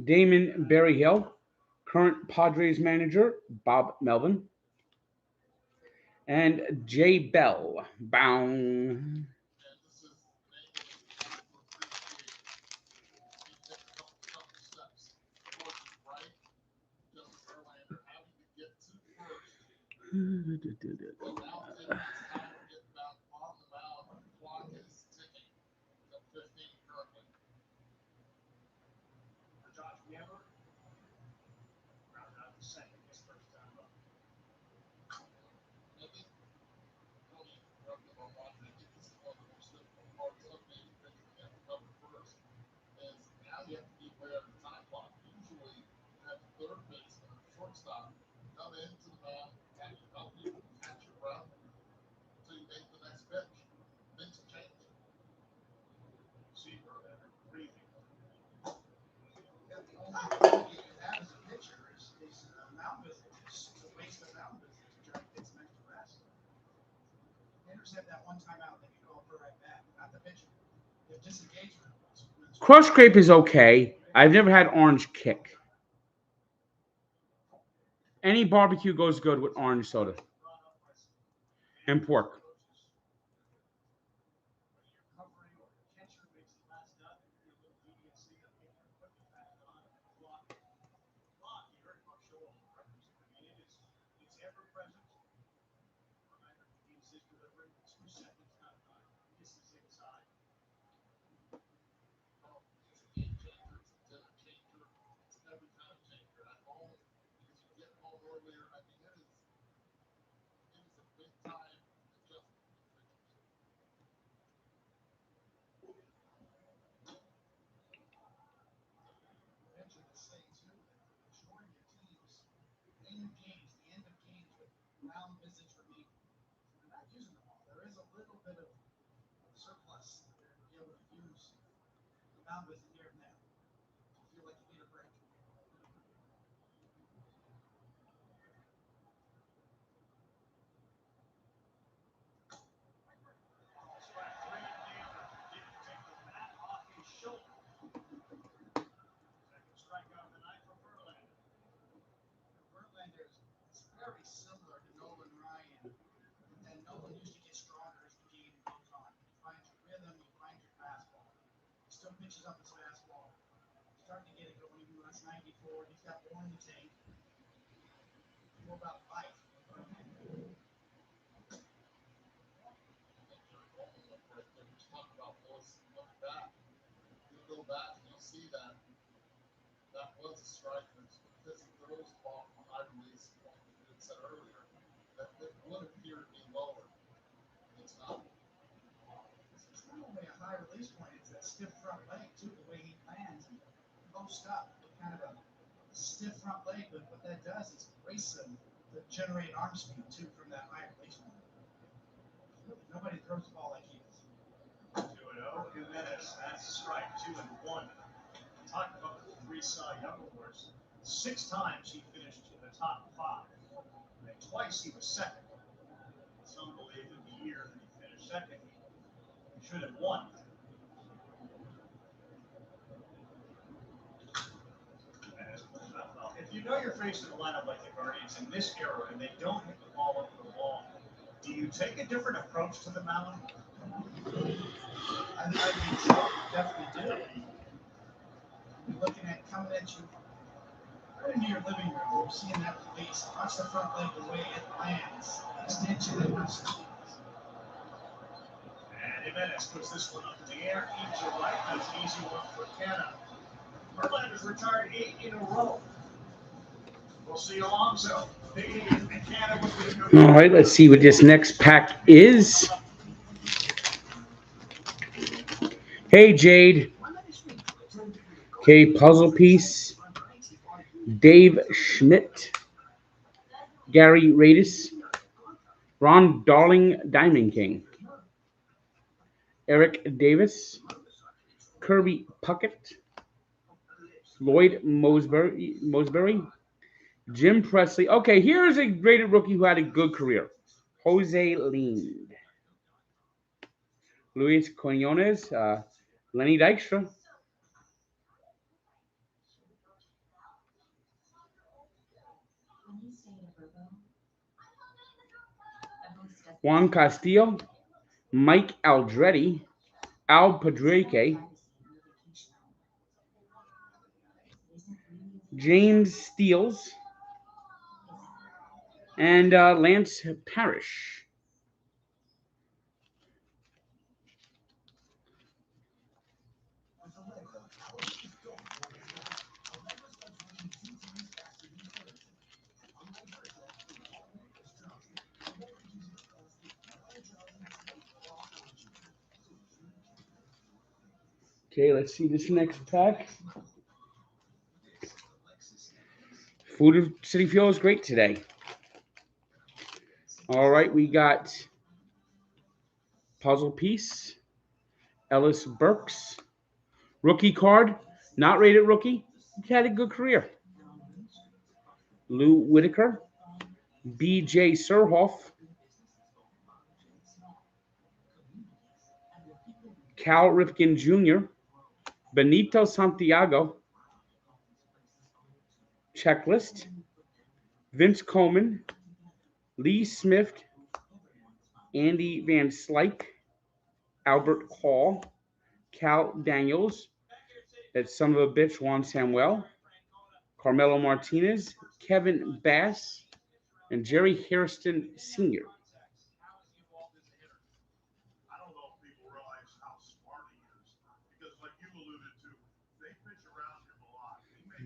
Damon Berryhill, current Padres manager, Bob Melvin. And Jay Bell. Bound. You have to be aware of the time clock. Usually, you have the third baseman or shortstop come into the mound and help you catch your breath until you make the next pitch. Things change. See Verlander breathing. The only thing you have as a pitcher is mound visits. It's a waste of mound visits to try to get some extra rest. Hitters have that one timeout they can call for right back, not the pitcher. If disengagement. Crush grape is okay. I've never had orange kick. Any barbecue goes good with orange soda. And pork. Very similar to Nolan Ryan, and Nolan used to get stronger as the game goes on. You find your rhythm, you find your fastball. He still pitches up his fastball. Starting to get it going, even when it's 94. He's got more in the tank. More about life. Talk about Willis. Look back. You go back and you'll see that was a strike because he throws the ball from a high release point. You said earlier that it would appear to be lower. It's not. It's not only a high release point, it's that stiff front leg too, the way he lands and post up. Kind of a stiff front leg, but what that does is race him to generate arm speed too from that high release point. Nobody throws the ball like he does. 2-0, Jimenez. That's a strike. 2-1. Talking about the 3 Cy Young awards. 6 times he finished in the top 5. And twice he was second. Some believe that the year that he finished second, he should have won. If you know you're facing a lineup like the Guardians in this era and they don't hit the ball over the wall, do you take a different approach to the mound? I think so. Definitely do. You're looking at coming at you right into your living room. You're seeing that release. Watch the front leg the way it lands. Extension and release. And Jimenez puts this one up in the air, into right. That's an easy one for Canna. Verlander's retired 8 in a row. We'll see Alonso. All right, let's see what this next pack is. Hey, Jade. Okay, puzzle piece. Dave Schmidt. Gary Radis. Ron Darling, Diamond King. Eric Davis. Kirby Puckett. Lloyd Mosbury. Jim Presley. Okay, here's a graded rookie who had a good career. Jose Lind. Luis Quinones. Lenny Dykstra. Juan Castillo. Mike Aldretti. Al Padreke. James Steele. And Lance Parrish. Okay, let's see this next pack. Food City Fuel is great today. All right, we got puzzle piece. Ellis Burks. Rookie card. Not rated rookie. He had a good career. Lou Whitaker. B.J. Surhoff. Cal Ripken Jr. Benito Santiago. Checklist. Vince Coleman. Lee Smith. Andy Van Slyke. Albert Hall. Cal Daniels. That son of a bitch, Juan Samuel. Carmelo Martinez. Kevin Bass. And Jerry Hairston Sr.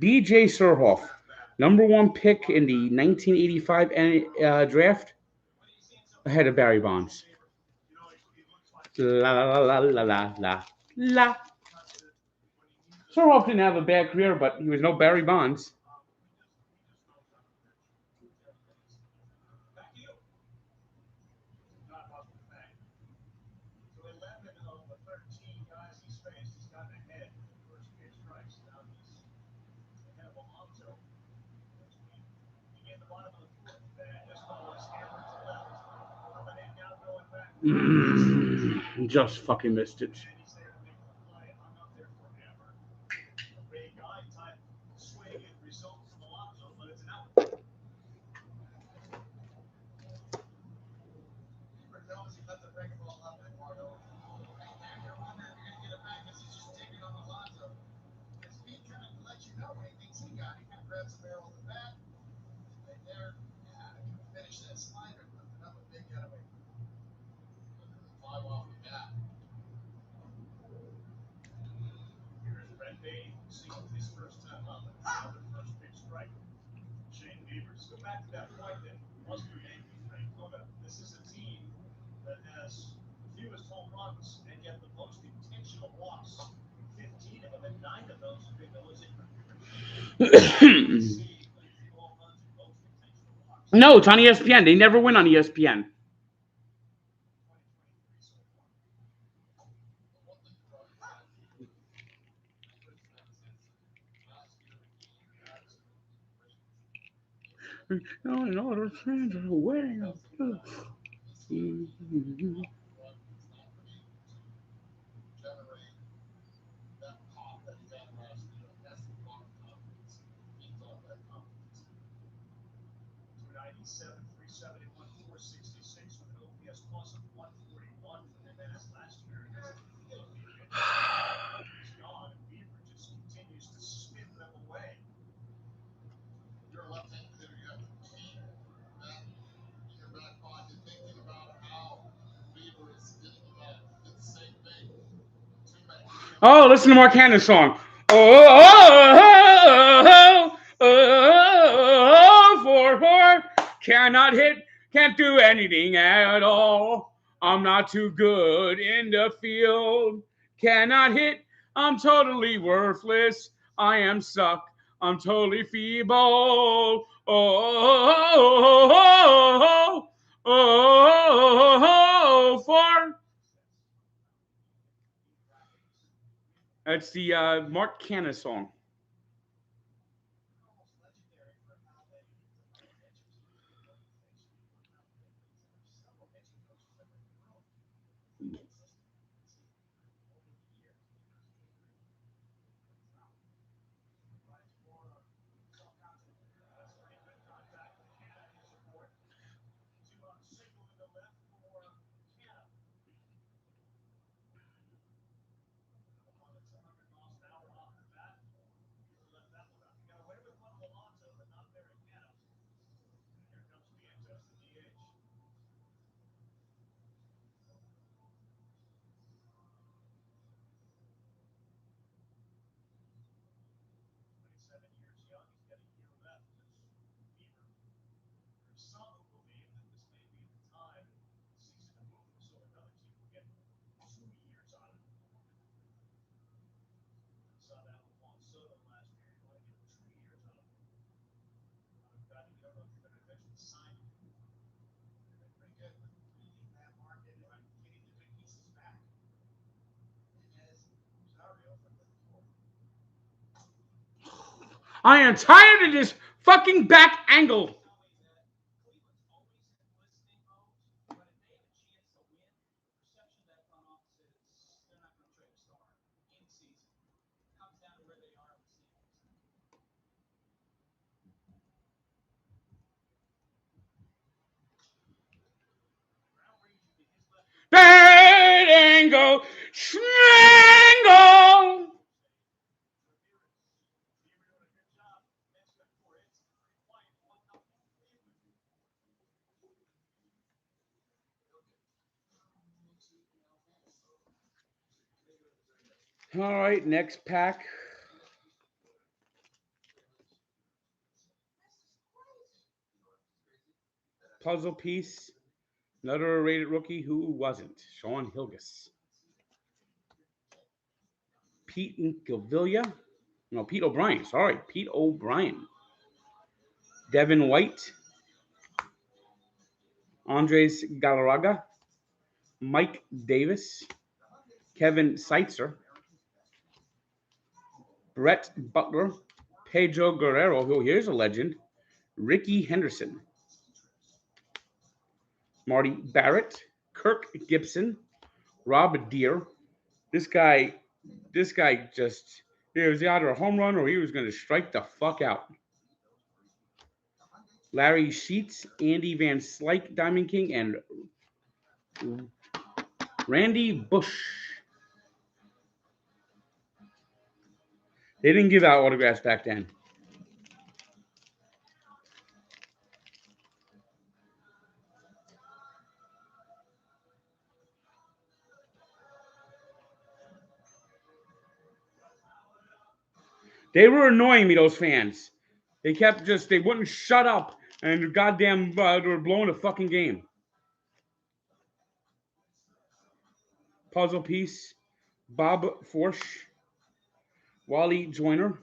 B.J. Surhoff, number 1 pick in the 1985 draft, ahead of Barry Bonds. La la la la la la la. Surhoff didn't have a bad career, but he was no Barry Bonds. Just fucking missed it. This is a team that has the fewest home runs and yet the most intentional walks. 15 of them, and 9 of those have been those. No, it's on ESPN. They never win on ESPN. No, other friends are wearing a blue. generate that pop that he had last year. That's a lot of confidence. Feeds off that confidence. 297, 371, 466 with an OPS plus of 141 for the Nats last year. He's gone, and Bieber just continues to spin them away. You're a left-handed hitter. You have to keep that in your back pocket, thinking about how Bieber is getting the ball. It's the same thing. Oh, listen to Mark Hannon's song. For cannot hit, can't do anything at all. I'm not too good in the field. Cannot hit, I'm totally worthless. I am suck, I'm totally feeble. For that's the Mark Cannon song. I am tired of this fucking back angle. Bad angle, strangle. All right, next pack. Puzzle piece. Another rated rookie who wasn't. Sean Hilgis. Pete Incaviglia. No, Pete O'Brien. Sorry, Pete O'Brien. Devin White. Andres Galarraga. Mike Davis. Kevin Seitzer. Brett Butler. Pedro Guerrero, who here's a legend. Ricky Henderson. Marty Barrett. Kirk Gibson. Rob Deere. This guy just, it was either a home run or he was going to strike the fuck out. Larry Sheets, Andy Van Slyke, Diamond King, and Randy Bush. They didn't give out autographs back then. They were annoying me, those fans. They wouldn't shut up, and goddamn, they were blowing the fucking game. Puzzle piece, Bob Forsch, Wally Joyner,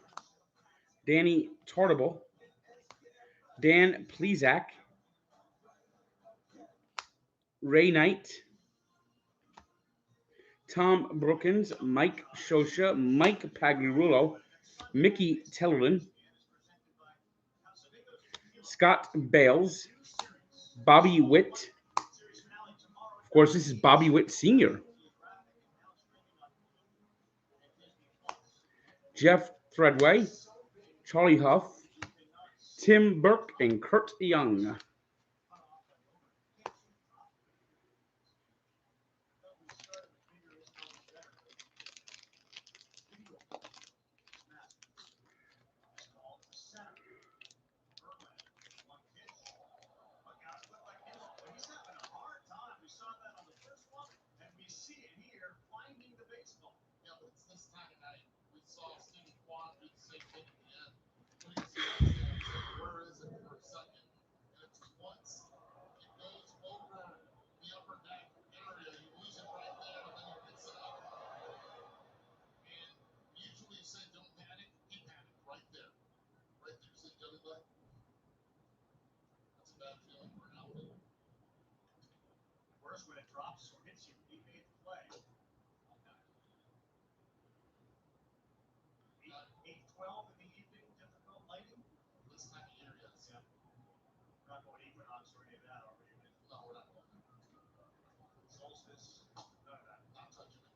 Danny Tartable, Dan Plesac, Ray Knight, Tom Brookins, Mike Shosha, Mike Pagliarulo, Mickey Tellerlin, Scott Bales, Bobby Witt. Of course, this is Bobby Witt Sr. Jeff Threadway, Charlie Huff, Tim Burke, and Kurt Young. Where is it for a second? And it's once it goes over the upper neck area, you lose it right there, and then he picks it up. And usually you say don't panic, he panicked right there. Right there, see Joey Black? That's a bad feeling for an outfit. Worse when it drops or hits you. He made the play. 8:12 in the evening, difficult lighting. This time of year, yes. Yeah. We're not going equinox or any of that, are we? No, we're not going there. Solstice, none of that. Not touching it.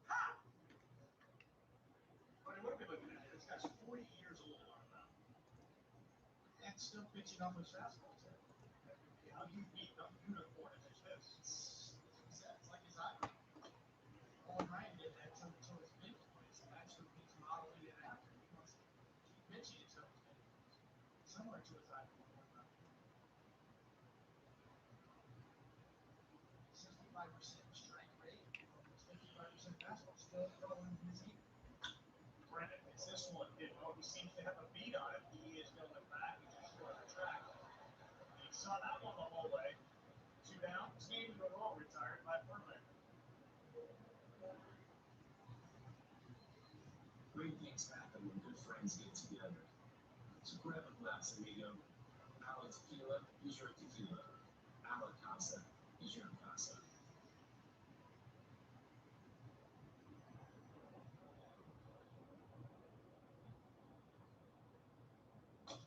But what are we looking at here? This guy's 40 years old on the mound. And still pitching on those fastballs. How do you beat a unicorn as this? It's like his eye. Owen Ryan did that to his mid points. That's what he's modeling it after. He wants to keep pitching it to his mid points. Similar to his eye. 65% strike rate. 55% fastball. Still throwing his eight. Brennan, it's this one. He seems to have a beat on it. He is going back. He's just short of the track. He saw that one the whole way. 2 down, team in a row retired by Verlander. Great things happen when good friends get together. So grab a glass, amigo. Our tequila is your tequila. Our casa is your casa.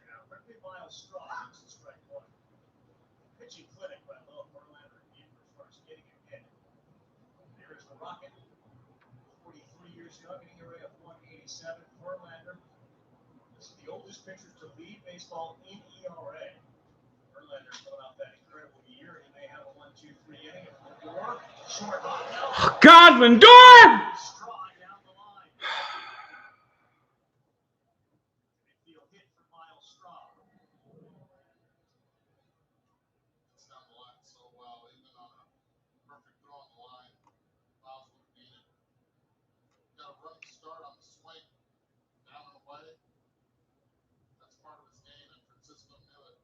Now, quickly Miles Straw makes it strike one. Pitching clinic by Verlander in as far as getting ahead. There is the Rocket. 43 years young, hitting array of 187. Verlander. This is the oldest pitcher to lead baseball in ERA. Verlander filling out that incredible year. He may have a 1-2-3 inning. Lindor, short hop. God, Lindor! Straw down the line. Midfield hit for Miles Straw. It's down the line so well, even on a perfect throw on the line. Miles would have beat it. Got a running start on the swing, down and away. That's part of his game, and Francisco knew it.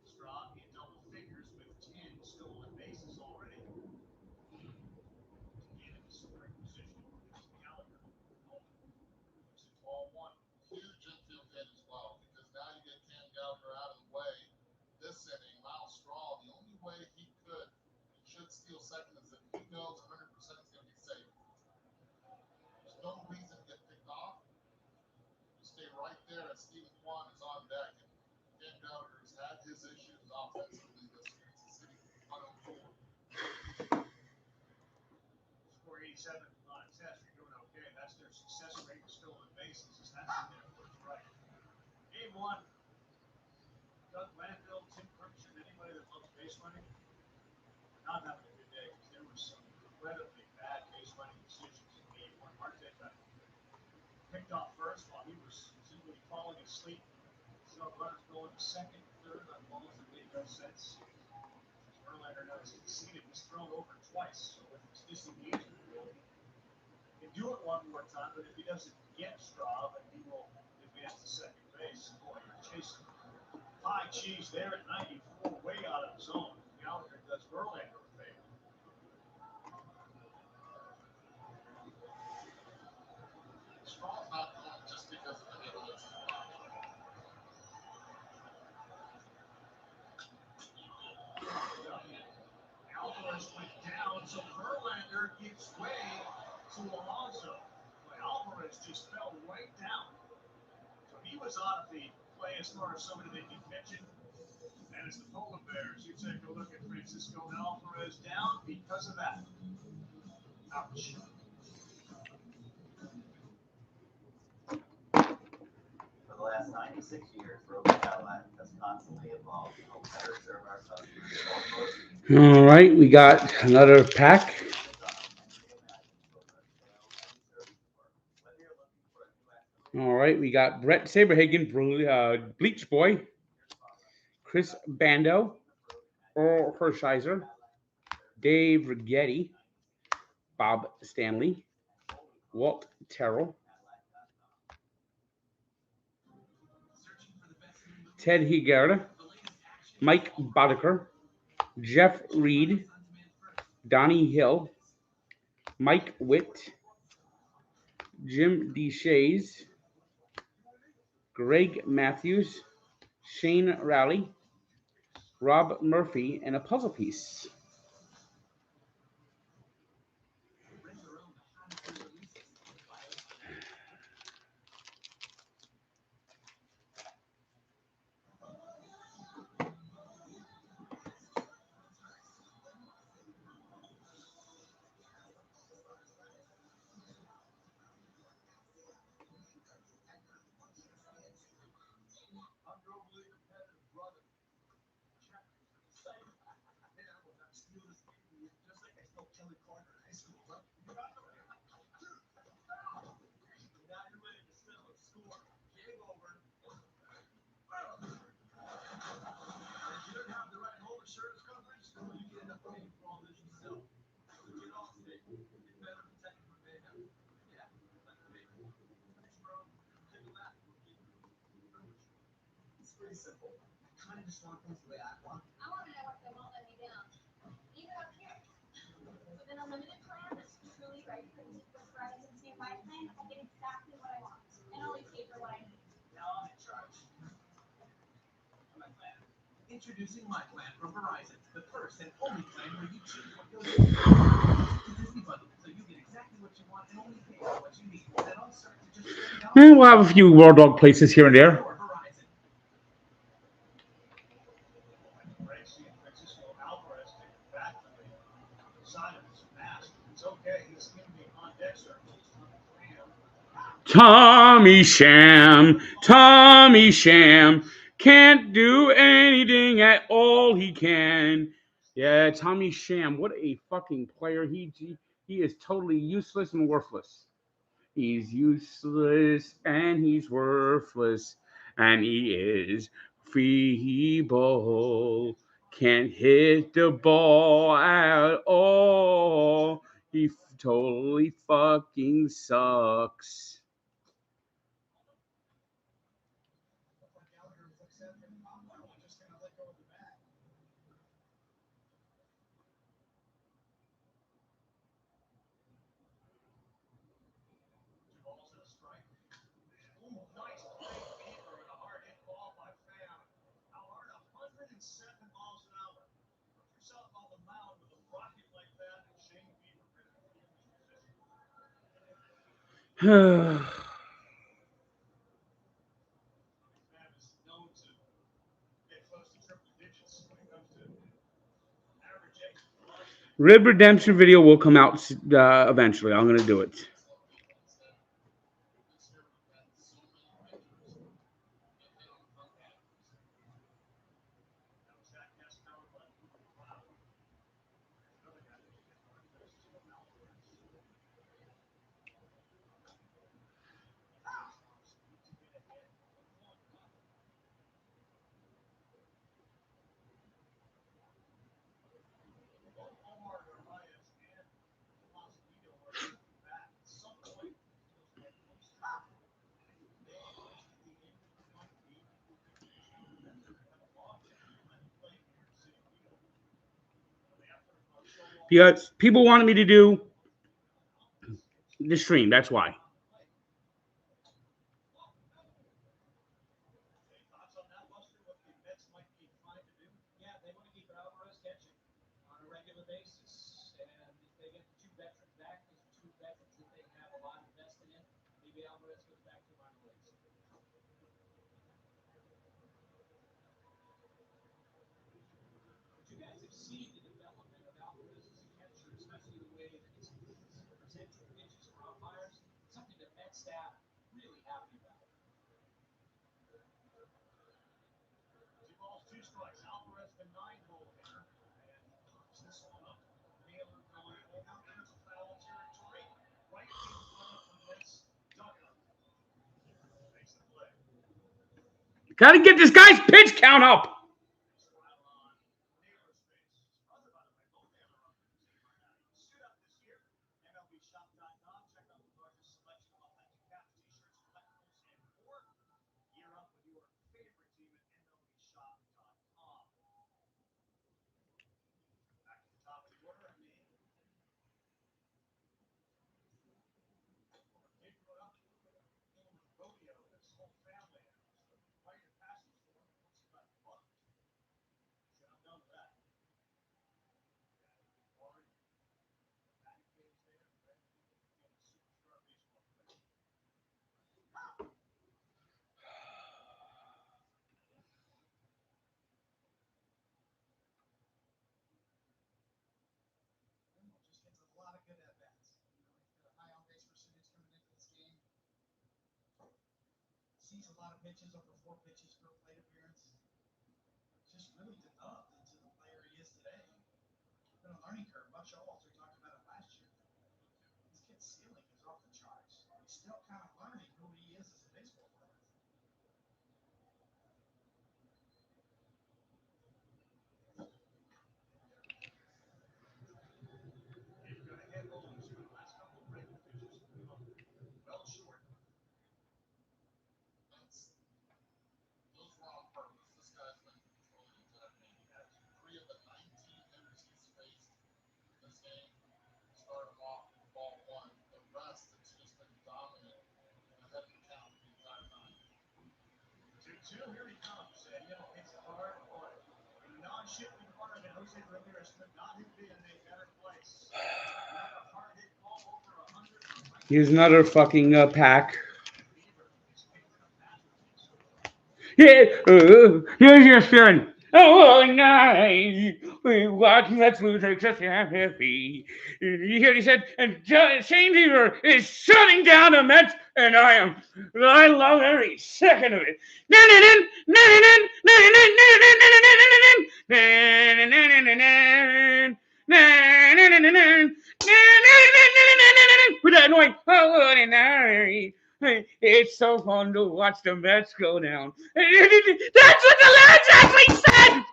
Straw in double figures with 10 stolen bases already. Again in the scoring position. This is Gallagher. It's a tall one. Huge infield hit as well, because now you get Cam Gallagher out of the way. This inning, Miles Straw, the only way he could and should steal second is if he knows 100% is going to be safe. There's no reason to get picked off. You stay right there as Stephen Kwan is on deck, and Cam Gallagher has had his issues offensively this Kansas City 104. Score 87 on a test. You're doing okay. That's their success rate with stolen bases. That's in there first right. Game one. Doug Landville, Tim Kirkshin, anybody that loves base running, not having a good day because there were some incredibly bad base running decisions in game one. Marte got picked off first while he was simply falling asleep. So runners going to second, third on balls that made no sense. Verlander now has conceded. He's thrown over twice. So with his disengagement rule, he can do it one more time, but if he doesn't get Straw, then he will advance to second base. Boy, you're chasing high cheese there at 94, way out of zone. Gallagher does Verlander a favor. Straw's not going just because of the hit on his spot. Alvarez went down, so Verlander gives way to Alonso. But Alvarez just fell right down. So he was was odd if the play as far as somebody they keep mentioning. And it's the Polar Bears. You take a look at Francisco Alvarez down because of that. Ouch. For the last 96 years, Rover Cadillac has constantly evolved to help better serve our customers. All right, we got another pack. All right, we got Brett Saberhagen, Bleach Boy, Chris Bando, Earl Hershiser, Dave Rigetti, Bob Stanley, Walt Terrell, Ted Higuera, Mike Boddicker, Jeff Reed, Donnie Hill, Mike Witt, Jim DeShays, Greg Matthews, Shane Rowley, Rob Murphy, and a puzzle piece. It's pretty simple. I kind of just want things the way I want. I want to know if they won't let me down. Even up here. With an unlimited plan that's truly right for me, with Verizon's new Wi plan, I get exactly what I want and only pay for what I need. Now I'm in charge. My plan. Introducing My Plan from Verizon, the first and only plan where you choose what goes in. It's a Disney bundle, so you get exactly what you want and only pay for what you need. And it all starts at just $30. And we'll have a few World Dog places here and there. Verizon. Francisco Alvarez take it back to the side of his mask. It's okay. He's going to be on deck, sir. Tommy Sham, can't do anything at all he can. Yeah, Tommy Sham, what a fucking player. He is totally useless and worthless. He's useless and he's worthless and he is feeble. Can't hit the ball at all. He totally fucking sucks. Rib Redemption video will come out eventually. I'm going to do it. Because people wanted me to do the stream. That's why. staff really happy about it. 2 balls, 2 strikes. Alvarez, the 9-hole hitter, and pops this one up. Naylor going over into foul territory, right in front of this dugout. Makes the play. Got to get this guy's pitch count up. Smile on Naylor's face. His brother, by the way, both Naylor on the team right now. You can suit up this year. MLBshop.com. Check out the largest selection of authentic caps, t-shirts, collectibles, and more. Gear up with your favorite team at MLBshop.com. Back to the top of the order, I mean. Kid grew up in rodeo with his whole family, and it was a rite of passage for him once he got bucked. He said, I'm done with that. Hard, batting cage there, ready to become a superstar baseball player. Wimble just gets a lot of good at bats. He's got a high on base percentage coming into this game. Sees a lot of pitches, over 4 pitches per plate appearance. Just really developed into the player he is today. Been a learning curve. Buck Showalter talked about it last year. This kid's ceiling is off the charts. He's still kind of learning who he is as a baseball player. He's going to hit homes here. The last couple of breaking pitches have come up well short. Those were on purpose. This guy's been controlling his technique. He has 3 of the 19 hitters he's faced this game. Started off with ball 1. The rest, it's just been dominant ahead of the count the entire time. 2-2, here he comes. And, it's a hard play. A non-shifting environment, Jose Ramirez could not have been in a better place. Another hard hit ball over 100. Here's another fucking pack. Yeah, here's your son. Oh, nice. We watch Mets lose such happy. You hear what he said? And Shane Bieber is shutting down the Mets, and I love every second of it. With that noise, it's so fun to watch the Mets go down. That's what the lyrics actually said!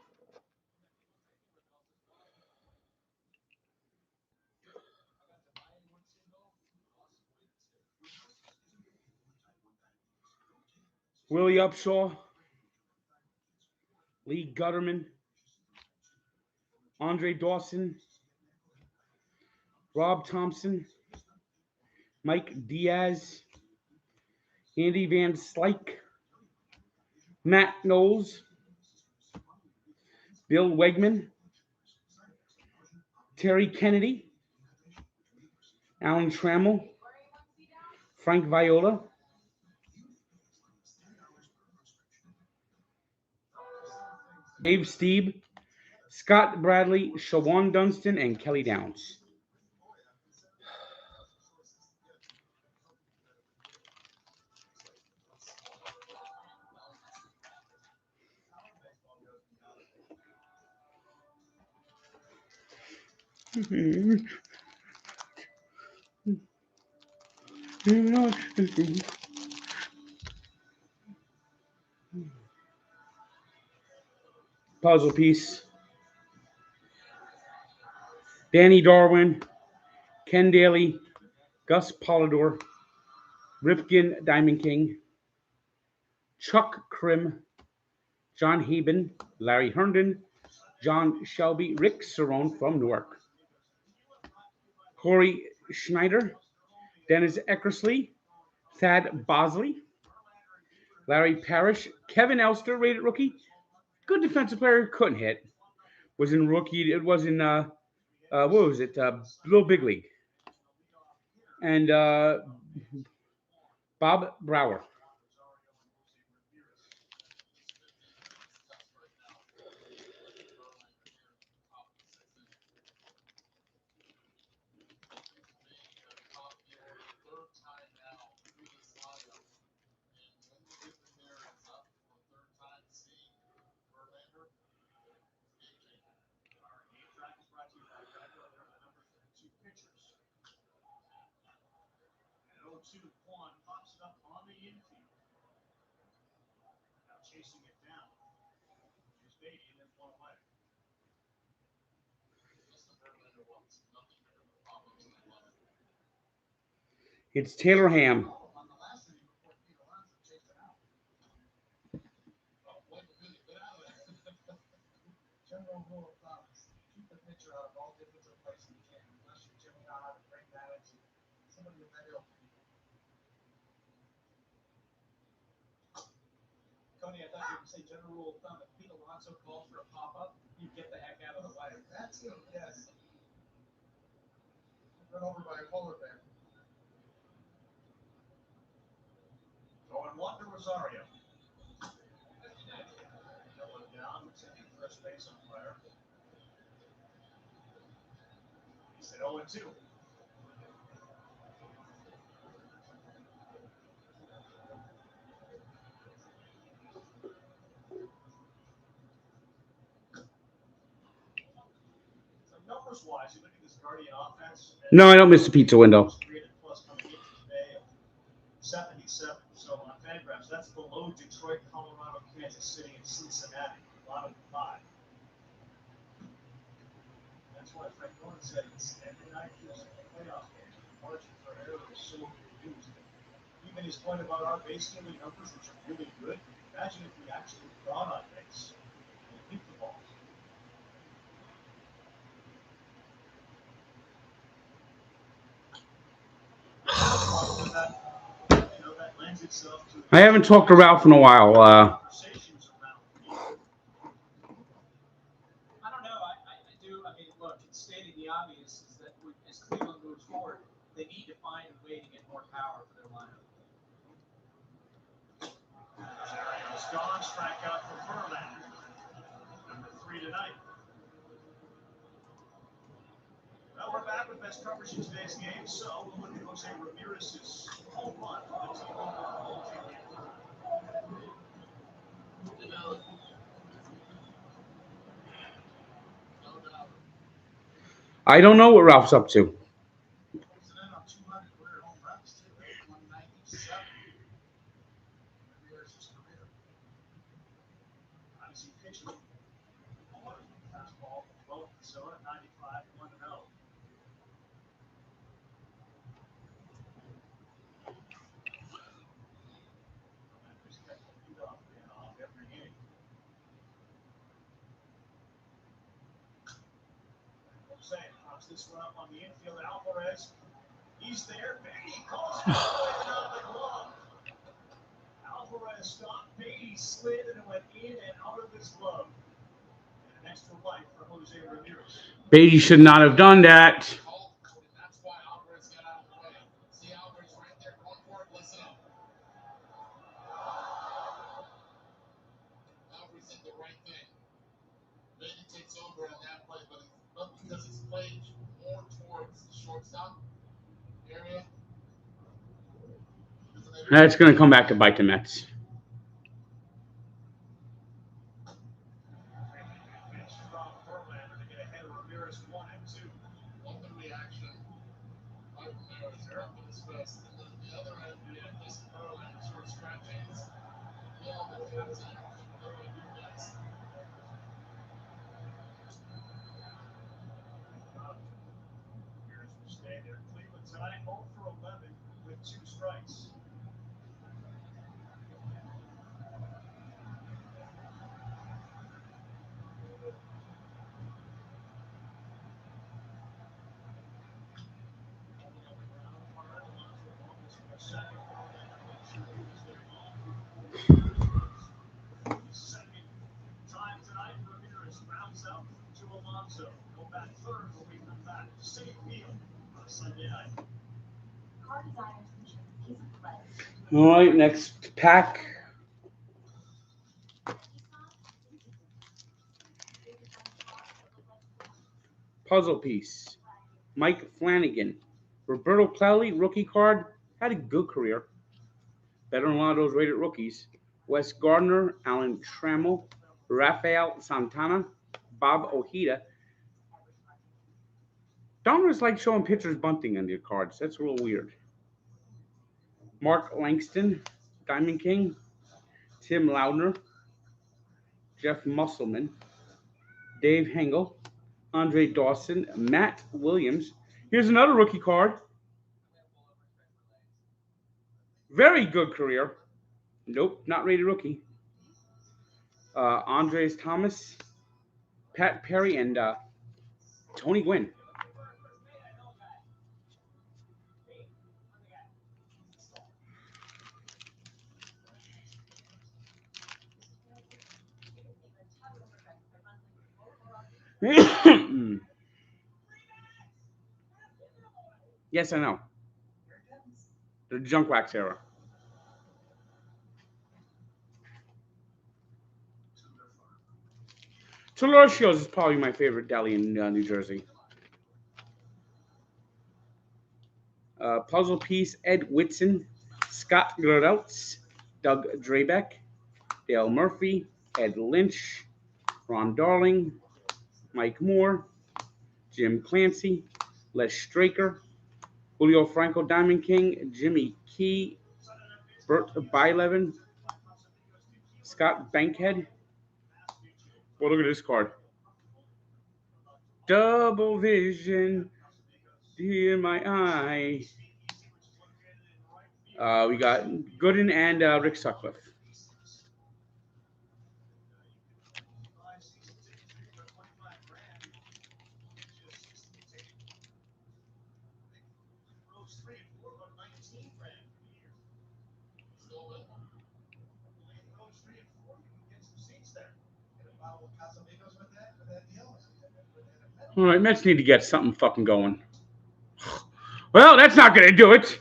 Willie Upshaw, Lee Gutterman, Andre Dawson, Rob Thompson, Mike Diaz, Andy Van Slyke, Matt Knowles, Bill Wegman, Terry Kennedy, Alan Trammell, Frank Viola, Dave Steeb, Scott Bradley, Shawan Dunston, and Kelly Downs. Puzzle piece. Danny Darwin, Ken Daly, Gus Polidor, Ripken Diamond King, Chuck Krim, John Haben, Larry Herndon, John Shelby, Rick Cerrone from Newark, Corey Schneider, Dennis Eckersley, Thad Bosley, Larry Parrish, Kevin Elster, rated rookie, good defensive player, couldn't hit. Was in rookie. It was in what was it? Little Big League. And Bob Brower. 0-2. Quan pops it up on the infield. Now chasing it down. Here's Beatty and then one away. It's Taylor Ham. General rule of thumb is keep the pitcher out of all defensive places you can, unless you generally know how to bring that into somebody with that ilk. Tony, I thought you would say general rule of thumb, if Pete Alonso calls for a pop-up, you get the heck out of the way. That's it, yes. Run over by a polar bear. 0-1 to Rosario. Going down, taking first base umpire. He said 0-2. So numbers-wise, you look at this Guardian offense. No, I don't miss the pizza window. Created plus coming into today of 77. So on Fangraphs, that's below Detroit, Colorado, Kansas City, and Cincinnati. Bottom 5. That's why Frank Norton said it's every night there's a playoff game. The margin for error is so reduced. Even his point about our base stealing numbers, which are really good, imagine if we actually got on base and hit the ball. That lends itself to I haven't talked to Ralph in a while. conversations around here. I don't know. I do. I mean, look, it's stating the obvious is that as Cleveland moves forward, they need to find a way to get more power for their lineup. Mario's gone, strikeout for Verlander. Number 3 tonight. Well, we're back with best coverage in today's game, so we'll look at Jose Ramirez's home run for the T-Mobile I don't know what Ralph's up to. He's in on 200 career home runs, too. 197. Ramirez's career. Obviously, pitching. Fastball, both so at 95, 1-0. Every inning. Jose pops this one up on the infield. Alvarez, he's there. Beatty calls it out of the glove. Alvarez stopped. Beatty slid and it went in and out of his glove. And an extra life for Jose Ramirez. Beatty should not have done that. That's why Alvarez got out of the way. See Alvarez right there going for it. Listen up. Alvarez did the right thing. Beatty takes over on that play, but because it's played more towards the shortstop area. That's going to come back to bite the Mets. Pitch from Verlander to get ahead of Ramirez 1-2. Love the reaction by Ramirez. They're up in his fist. And then the other end, you have this Verlander sort of scratchings. Yeah, the captain. What do we do next? Ramirez will stay there. Cleveland tonight 0 for 11 with 2 strikes. Second time tonight, Ramirez rounds out to Alonso. Go back third when we come back. City Field on a Sunday night. Car designers ensure peace of play. All right, next pack. Puzzle piece. Mike Flanagan. Roberto Clelly, rookie card. Had a good career. Better than a lot of those rated rookies. Wes Gardner, Alan Trammell, Rafael Santana, Bob Ojeda. Donruss like showing pitchers bunting on their cards. That's a little weird. Mark Langston, Diamond King. Tim Loudner, Jeff Musselman, Dave Hengel, Andre Dawson, Matt Williams. Here's another rookie card. Very good career. Nope, not rated rookie. Andres Thomas, Pat Perry, and Tony Gwynn. Yes, I know. The junk wax era. Tulare Shields is probably my favorite deli in New Jersey. Puzzle piece Ed Whitson, Scott Grodouts, Doug Drabeck, Dale Murphy, Ed Lynch, Ron Darling, Mike Moore, Jim Clancy, Les Straker, Julio Franco Diamond King, Jimmy Key, Bert Bylevin, Scott Bankhead. Well, look at this card. Double vision, dear my eye. We got Gooden and Rick Sutcliffe. All right, Mets need to get something fucking going. Well, that's not going to do it.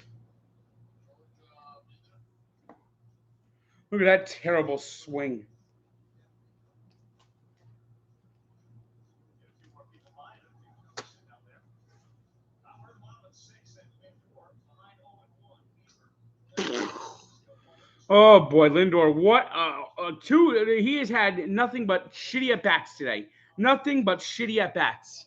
Look at that terrible swing. Oh boy, Lindor, what he has had nothing but shitty at bats today. Nothing but shitty at bats.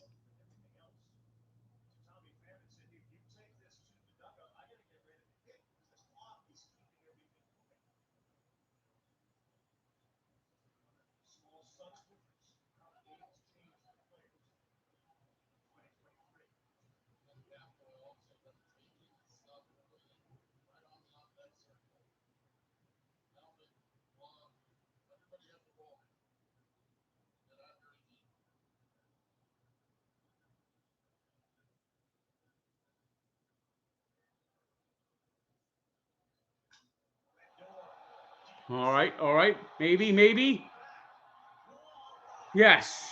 All right. Maybe. Yes.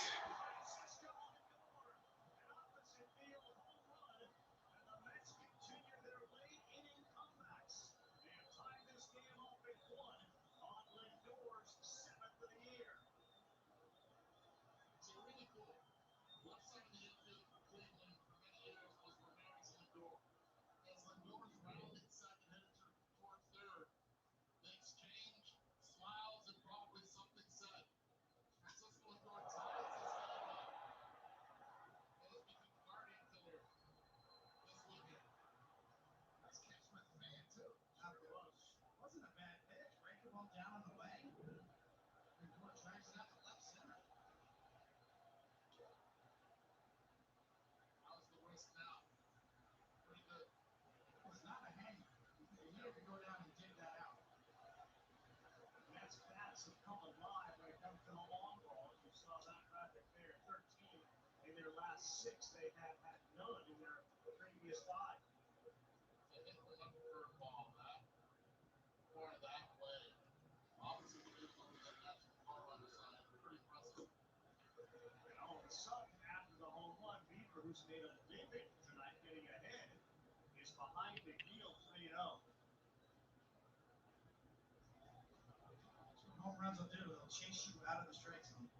Home runs will do. They'll chase you out of the strike zone.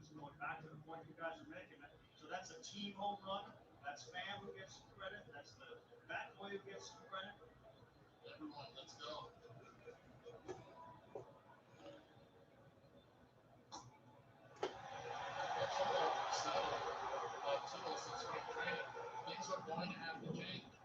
Just going back to the point you guys are making. So that's a team home run. That's Pham who gets credit. That's the bat boy who gets credit. Everyone, let's go. Things are going to have to change.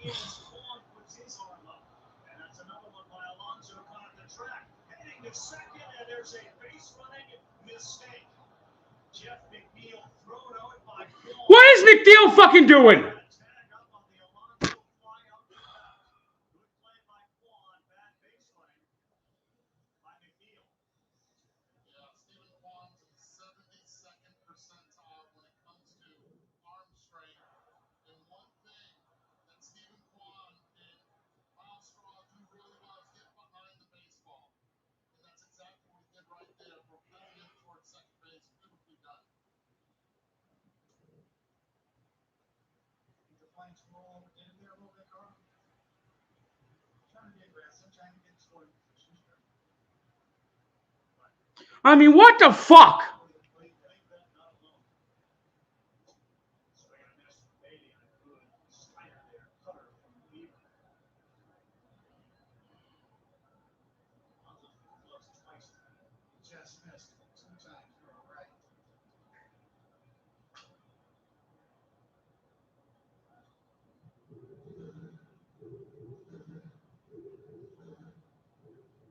is Quan puts his arm up. And that's another one by Alonso caught the track. Heading to second, and there's a base running mistake. Jeff McNeil thrown out by Quan. What is McNeil fucking doing? Tag up on the Alonso fly out to left. Good play by Quan. Bad base running by McNeil. Yeah, Stephen Kwan's in the 72nd percentile when it comes to arm strength. And one thing that Stephen Kwan and Kyle Straw do really well is get behind the baseball. And that's exactly what he did right there, propelling him towards second base. Beautifully done. The Flames roll in there a little bit, Carl. Trying to be aggressive, trying to get scoring positions. I mean, what the fuck? Just missed 2 times. You're right.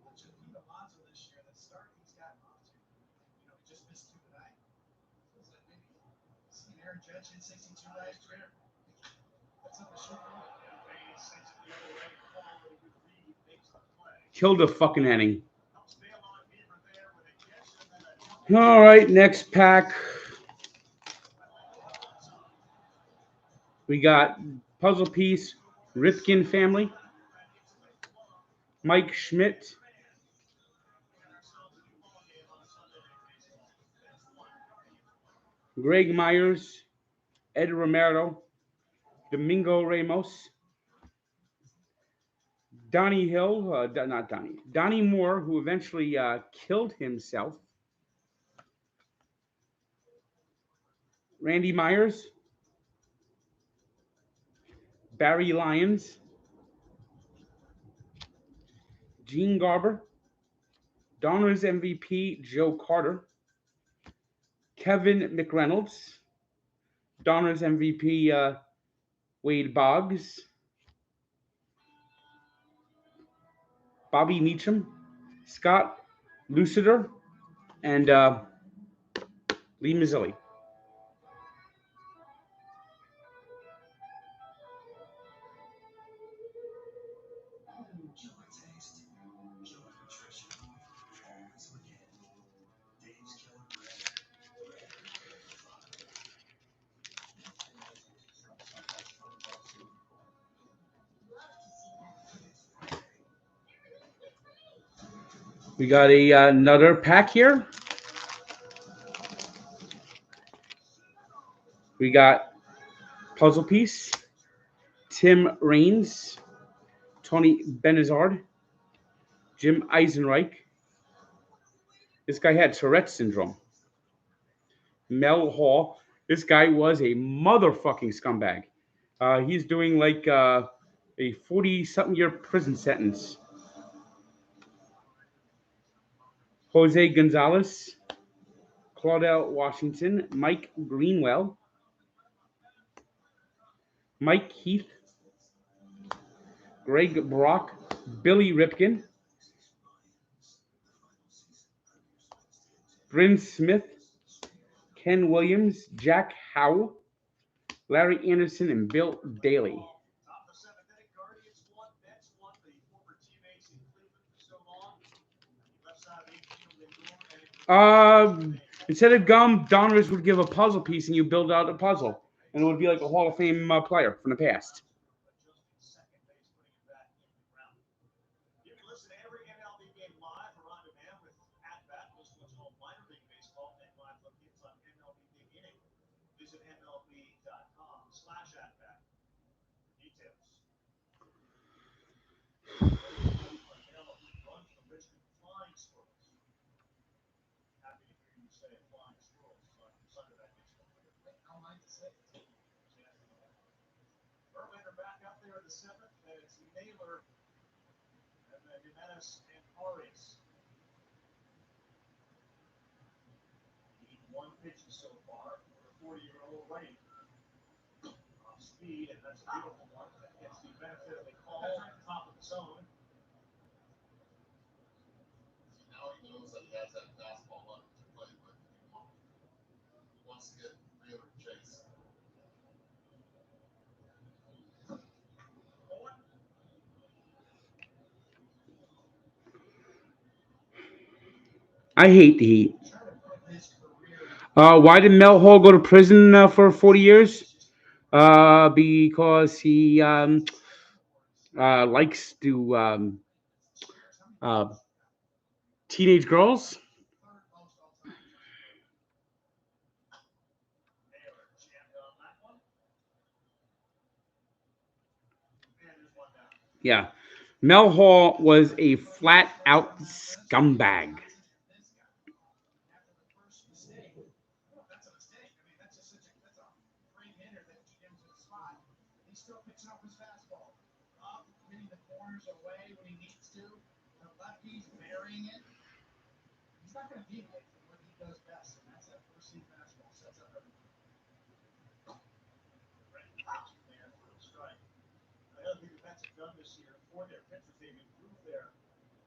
Watch Pete Alonso this year. The start he's gotten off to. He just missed 2 tonight. So maybe seen Aaron Judge hit 62 last year. That's up a shoot. Killed a fucking inning. All right, next pack. We got puzzle piece, Ripken family, Mike Schmidt, Greg Myers, Ed Romero, Domingo Ramos, Donnie Hill, not Donnie, Donnie Moore, who eventually killed himself, Randy Myers, Barry Lyons, Gene Garber, Donruss MVP Joe Carter, Kevin McReynolds, Donruss MVP Wade Boggs, Bobby Meacham, Scott Lucider, and Lee Mazzilli. We got another pack here. We got puzzle piece, Tim Raines, Tony Benizard, Jim Eisenreich. This guy had Tourette's syndrome. Mel Hall. This guy was a motherfucking scumbag. He's doing like a 40-something year prison sentence. Jose Gonzalez, Claudel Washington, Mike Greenwell, Mike Heath, Greg Brock, Billy Ripken, Bryn Smith, Ken Williams, Jack Howe, Larry Anderson, and Bill Daly. Instead of gum, Donruss would give a puzzle piece and you build out a puzzle. And it would be like a Hall of Fame player from the past. You can listen to every MLB game live or on demand with At-Bat, most of what's called minor league baseball, and live look hits on MLB Big Inning. Visit MLB.com/at-bat. Details. Run from the Richmond Flying Squirrels. Happy to hear you say Flying Squirrels on Sunday Night Baseball. I like to say it. Verlander back up there in the 7th, and it's Naylor and then Jimenez and Arias. Need 1 pitch so far for a 40-year-old right. Off speed, and that's a beautiful one. That gets benefit of a call at the top of the zone. Now he knows that he has that fastball left to play with. He wants to get Wheeler chase. I hate the Heat. Why did Mel Hall go to prison for 40 years? Because he likes to teenage girls. Yeah. Mel Hall was a flat out scumbag. That's a mistake. I mean, that's a great hitter that you get into the spot. He's still picking up his fastball. Up, hitting the corners away when he needs to. The lefty's burying it. He's not going to deviate from what he does best, and that's that first seam fastball. Sets up everything. Strike. The other thing the Mets have done this year for their pitchers, they've improved their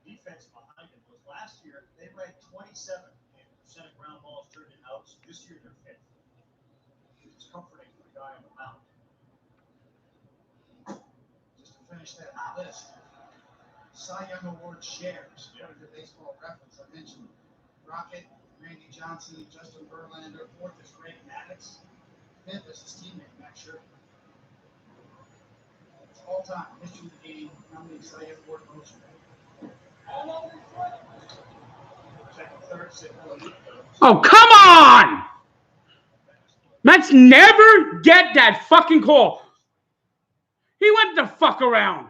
defense behind them. Was last year they ranked 27 in percent of ground balls turned in outs. This year they're 5th. It's comforting for the guy on the mound. Just to finish that list, Cy Young Award shares, according to Baseball Reference. I mentioned Rocket, Randy Johnson, Justin Verlander. 4th is Greg Maddux. 5th is his teammate, Max Scherzer. All time, history of the game, how many Cy Young Award motion? Oh, come on! Mets never get that fucking call. He went the fuck around.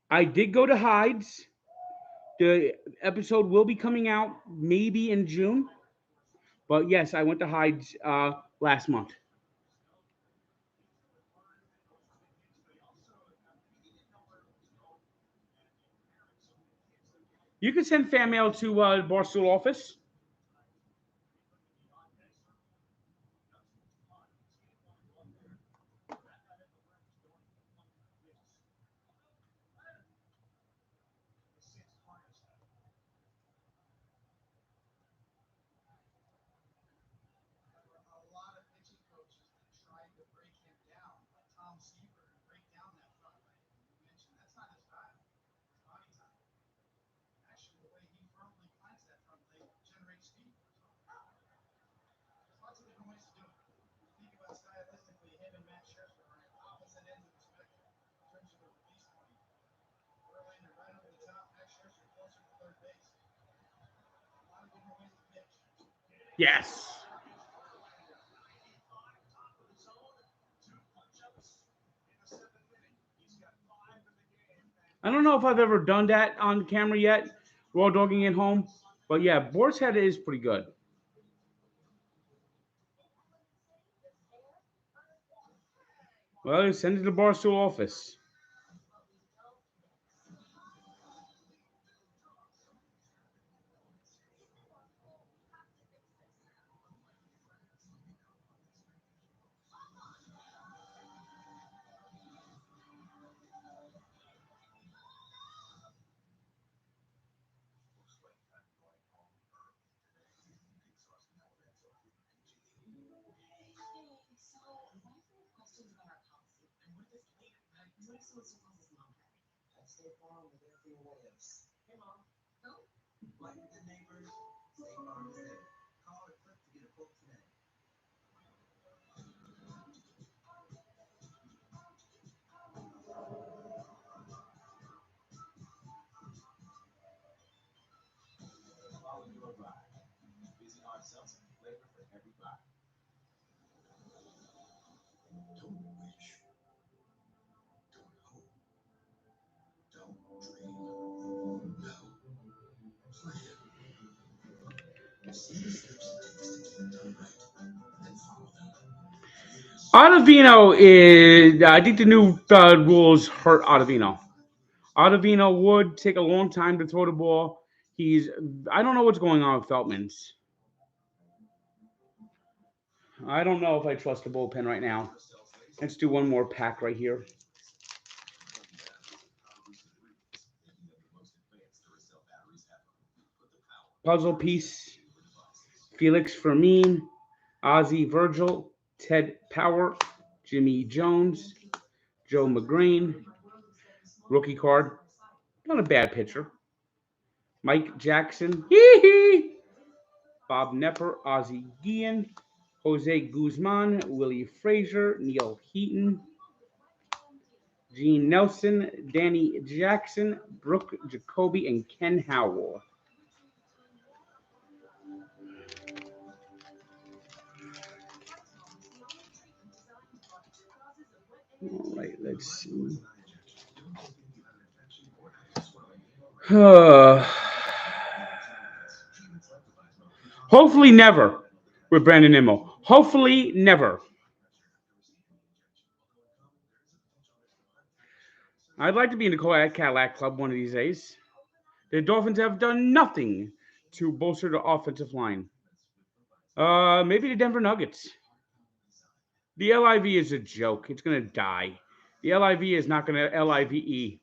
I did go to Hyde's. The episode will be coming out maybe in June. But yes, I went to Hyde's last month. You can send fan mail to the Barstool office. Yes. I don't know if I've ever done that on camera yet, raw dogging at home. But yeah, Boar's Head is pretty good. Well, send it to the Barstool office. State Farm with Anthony Williams. Hey, Mom. Who? Like the good neighbors, State Farm is there. Call or click to get a quote today. Follow your ride. Busy Hard Seltzer, flavor for everybody. Don't wish. Ottavino is, I think the new rules hurt Ottavino. Ottavino would take a long time to throw the ball. I don't know what's going on with Feltman's. I don't know if I trust the bullpen right now. Let's do one more pack right here. Puzzle piece. Felix Fermin, Ozzie Virgil, Ted Power, Jimmy Jones, Joe McGrain. Rookie card. Not a bad pitcher. Mike Jackson. Hee-hee. Bob Nepper, Ozzie Guillen, Jose Guzman, Willie Frazier, Neil Heaton, Gene Nelson, Danny Jackson, Brooke Jacoby, and Ken Howell. All right, let's see. Hopefully never with Brandon Nimmo. Hopefully never. I'd like to be in the Cadillac Club one of these days. The Dolphins have done nothing to bolster the offensive line. Maybe the Denver Nuggets. The LIV is a joke. It's going to die. The LIV is not going to LIVE.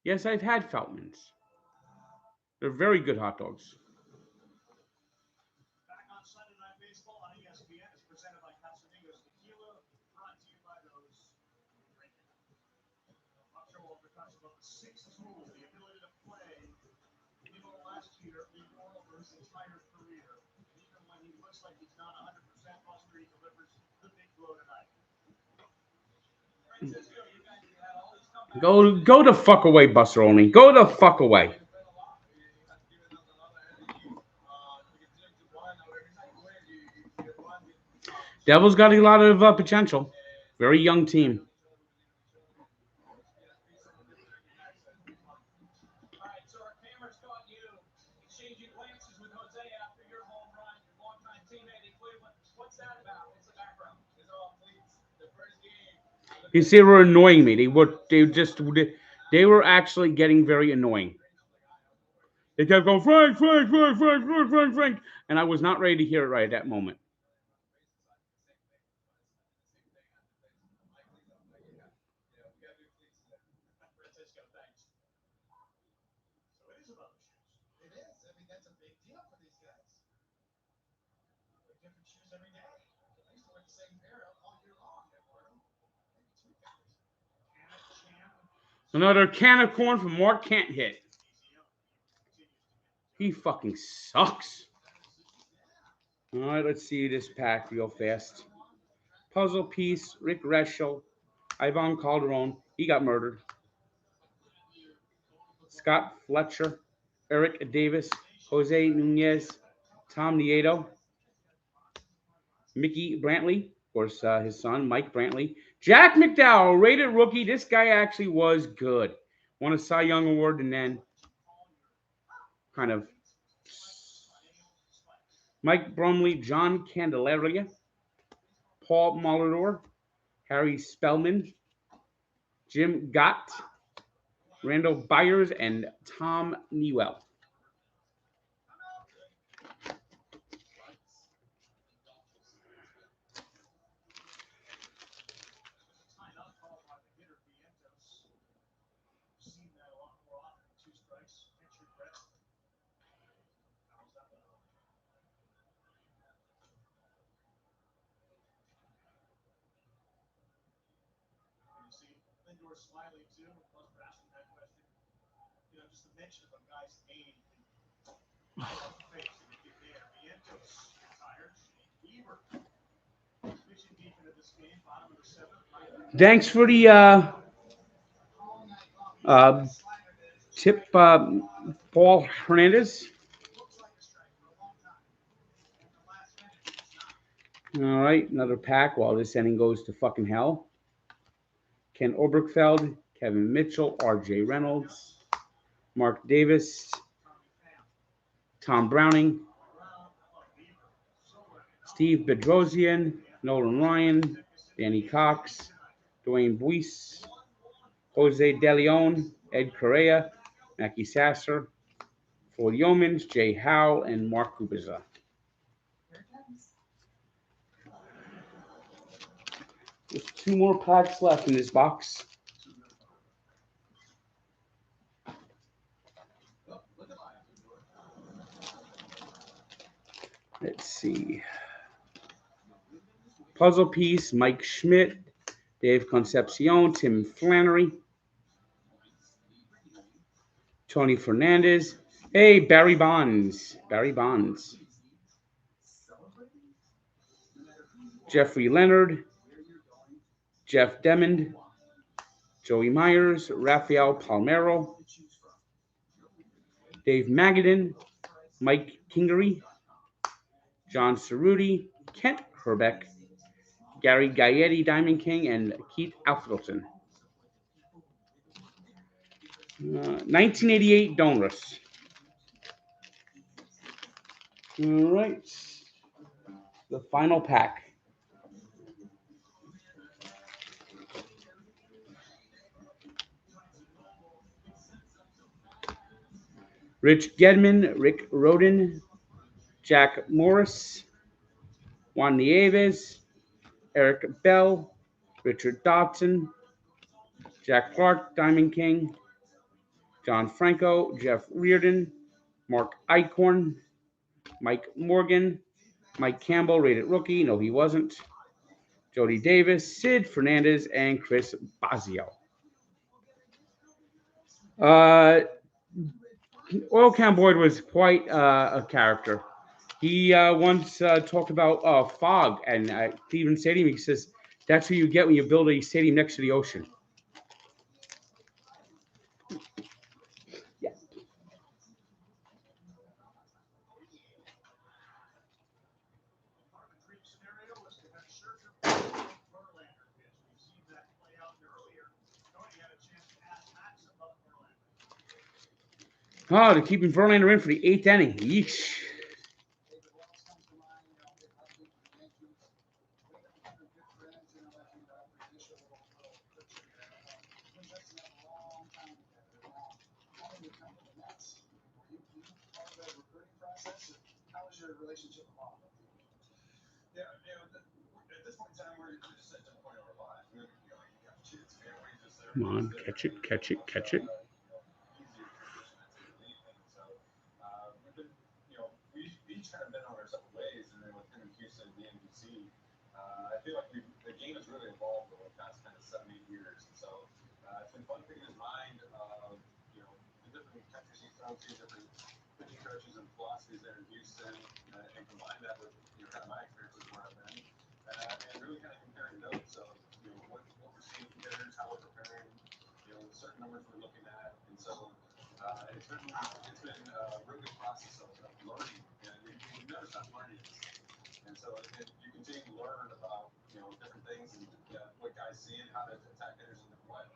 Yes, I've had Feltman's. They're very good hot dogs. Back on Sunday Night Baseball on ESPN is presented by Casamigos Tequila, brought to you by those drinking. Bucks are all because of the sixth rule, the ability to play. Even last year, Igor over his entire career, even when he looks like he's not 100%, Buster, he delivers the big blow tonight. Francisco, you guys had all these comebacks. Go the fuck away, Buster Olney. Go the fuck away. Devils got a lot of potential. Very young team. All right, so our cameras caught you exchanging glances with Jose after your home run, your longtime teammate in Cleveland. What's that about? What's the background? It's all please. The first game. You see, they were annoying me. They were actually getting very annoying. They kept going, Frank, and I was not ready to hear it right at that moment. Francisco, thanks. So it is about the shoes. It is. I mean, that's a big deal for these guys. They're different shoes every day. I used to wear the same pair all year long, Eduardo. Maybe two pairs. Another can of corn from Mark Kent hit. He fucking sucks. All right, let's see this pack real fast. Puzzle piece, Rick Reschel, Ivan Calderon. He got murdered. Scott Fletcher, Eric Davis, Jose Nunez, Tom Nieto, Mickey Brantley, of course, his son, Mike Brantley. Jack McDowell, rated rookie. This guy actually was good. Won a Cy Young Award and then kind of. Mike Brumley, John Candelaria, Paul Molitor, Harry Spellman, Jim Gott, Randall Byers, and Tom Newell. Lindor smiling too. Buster asking that question. You know, just the mention of a guy's name off the face that you get there. Vientos retired. Bieber pitching deep into this game, bottom of the seventh. Thanks for the tip, Paul Hernandez. All right, another pack while this inning goes to fucking hell. Ken Oberkfeld, Kevin Mitchell, R.J. Reynolds, Mark Davis, Tom Browning, Steve Bedrosian, Nolan Ryan, Danny Cox, Dwayne Buis, Jose De Leon, Ed Correa, Mackie Sasser, Floyd Yeomans, Jay Howe, and Mark Kubica. There's 2 more packs left in this box. Let's see. Puzzle piece, Mike Schmidt, Dave Concepcion, Tim Flannery, Tony Fernandez. Hey, Barry Bonds. Barry Bonds. Jeffrey Leonard, Jeff Demond, Joey Myers, Rafael Palmeiro, Dave Magadan, Mike Kingery, John Cerruti, Kent Herbeck, Gary Gaetti, Diamond King, and Keith Alfredsson. 1988 Donruss. All right. The final pack. Rich Gedman, Rick Roden, Jack Morris, Juan Nieves, Eric Bell, Richard Dodson, Jack Clark, Diamond King, John Franco, Jeff Reardon, Mark Eichhorn, Mike Morgan, Mike Campbell, rated rookie. No, he wasn't. Jody Davis, Sid Fernandez, and Chris Bazio. Oil Can Boyd was quite a character. He once talked about fog and Cleveland Stadium. He says that's what you get when you build a stadium next to the ocean. Yeah. Oh, they're keeping Verlander in for the 8th inning. Yeesh. Come on, catch it, catch it, catch it. Each kind of been on our separate ways, and then with him in Houston, the NBC, I feel like the game has really evolved over the past kind of 7-8 years, and so it's been fun picking his mind of the different countries he's thrown to, different pitching coaches and philosophies there in Houston, and combine that with kind of my experiences where I've been, and really kind of comparing notes of what we're seeing from hitters, how we're preparing, certain numbers we're looking at, and so it's been a really good process of learning. You never stop learning, and so you continue to learn about different things and what guys see and how to attack hitters in different ways.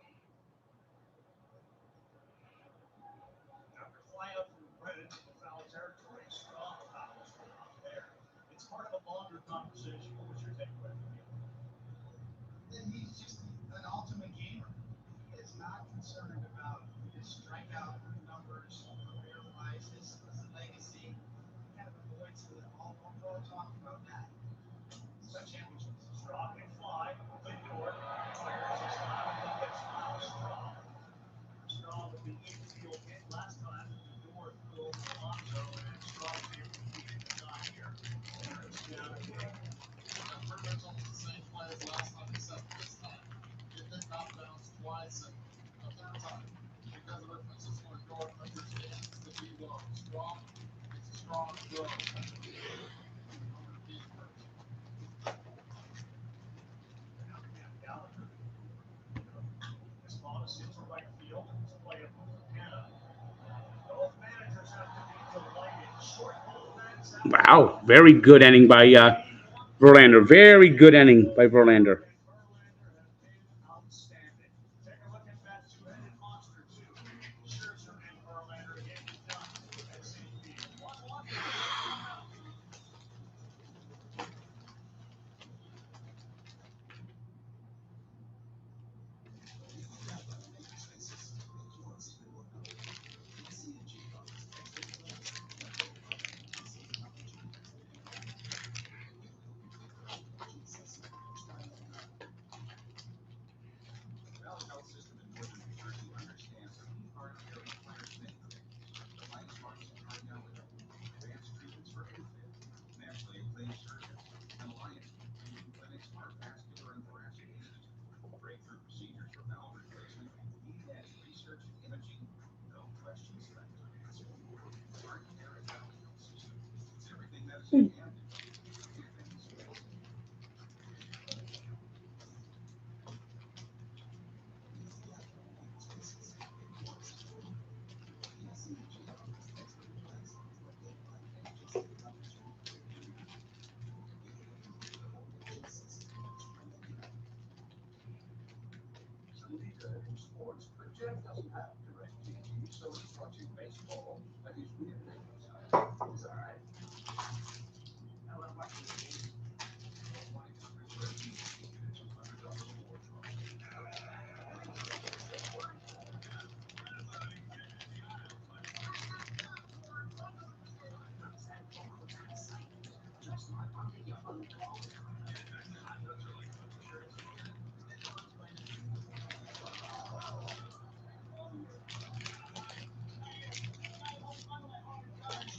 After fly up from Brennan to the foul territory, strong fouls from out there. It's part of a longer conversation. What was your takeaway from him? That he's just an ultimate gamer. He is not concerned about his strikeout numbers, career-wise, his legacy. Kind of avoids all talk about that. It's a championship. Strong and fly, good court. Fires his time and gets foul strong. Strong with the infield hit last time. North goes Alonso and Strong able to keep it down here. There's down again. Pretty much almost the same play as last time, except this time. Get that knockdowns twice and a third time. Because of it, Francisco Lindor understands the D1. Strong, it's a strong throw. This ball is hit to right field. It's a play up with Hannah. Both managers have to be delighted. Short ball backs out. Wow, very good inning by Verlander. Very good inning by Verlander. Outstanding. Take a look at that two-headed monster, too. Scherzer and Verlander.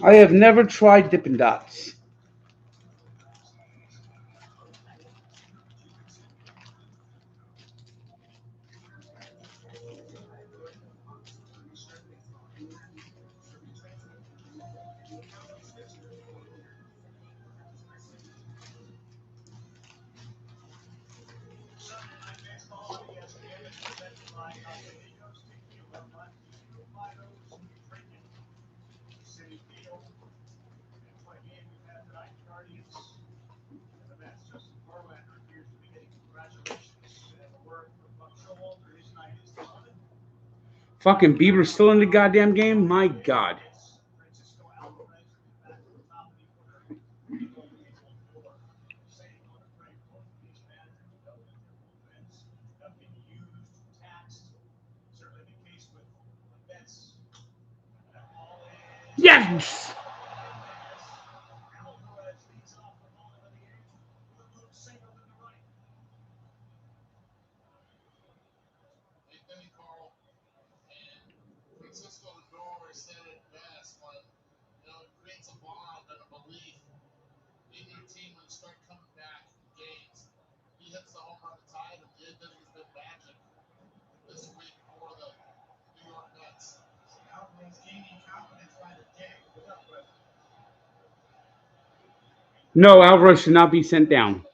I have never tried Dippin' Dots. Sunday Night Baseball on ESPN is presented by Casamigos Tequila, Latino Fidos, drinking City Field. And what a game we've had tonight, Guardians and the Mets. Justin Verlander appears to be getting congratulations and the word from Buck Showalter. His night is done. Fucking Bieber's still in the goddamn game? My God. Francisco Alvarez is back to the top of the order. He opened the door, saying on a break, both of these managers know that their bullpens have been used, taxed. Certainly the case with the Mets. That ball is. Yes! Alvarez leads off the bottom of the eighth with a good single in the right. Hey, Benny Carl and Francisco Lindor said it best when, it creates a bond and a belief in your team when you start coming back in games. He hits the home run to tie them. The eighth inning has been magic this week for the New York Mets. Alvarez gaining confidence by the day. No, Alvarez should not be sent down.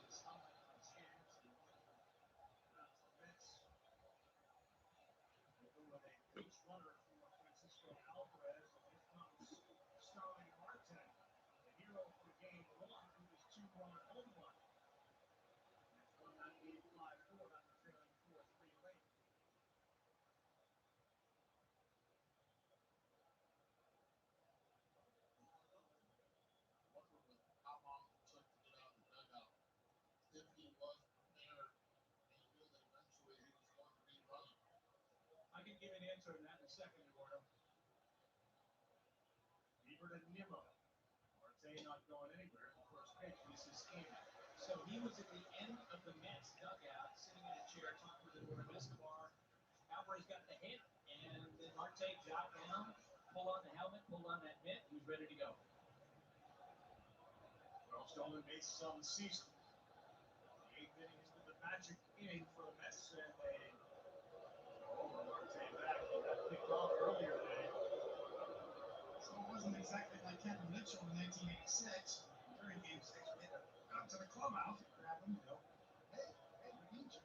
How long it took to get out of the dugout. If he was prepared, he knew that eventually he was going to be running. I can give an answer to that in a second, Eduardo. Bieber to Nimmo. Marte not going anywhere. The first pitch, this is in. So he was at the end of the Mets dugout, sitting in a chair, talking with Eduardo Escobar. Alvarez got the hit, and then Marte got down, pulled on the helmet, pulled on that mitt, he was ready to go. Well, stolen bases on the season. The eighth inning has been the magic inning for the Mets, and they Marte back. He got picked off earlier today. So it wasn't exactly like Kevin Mitchell in 1986 during Game 6. We had to go up to the clubhouse and grab him. Hey, we need you.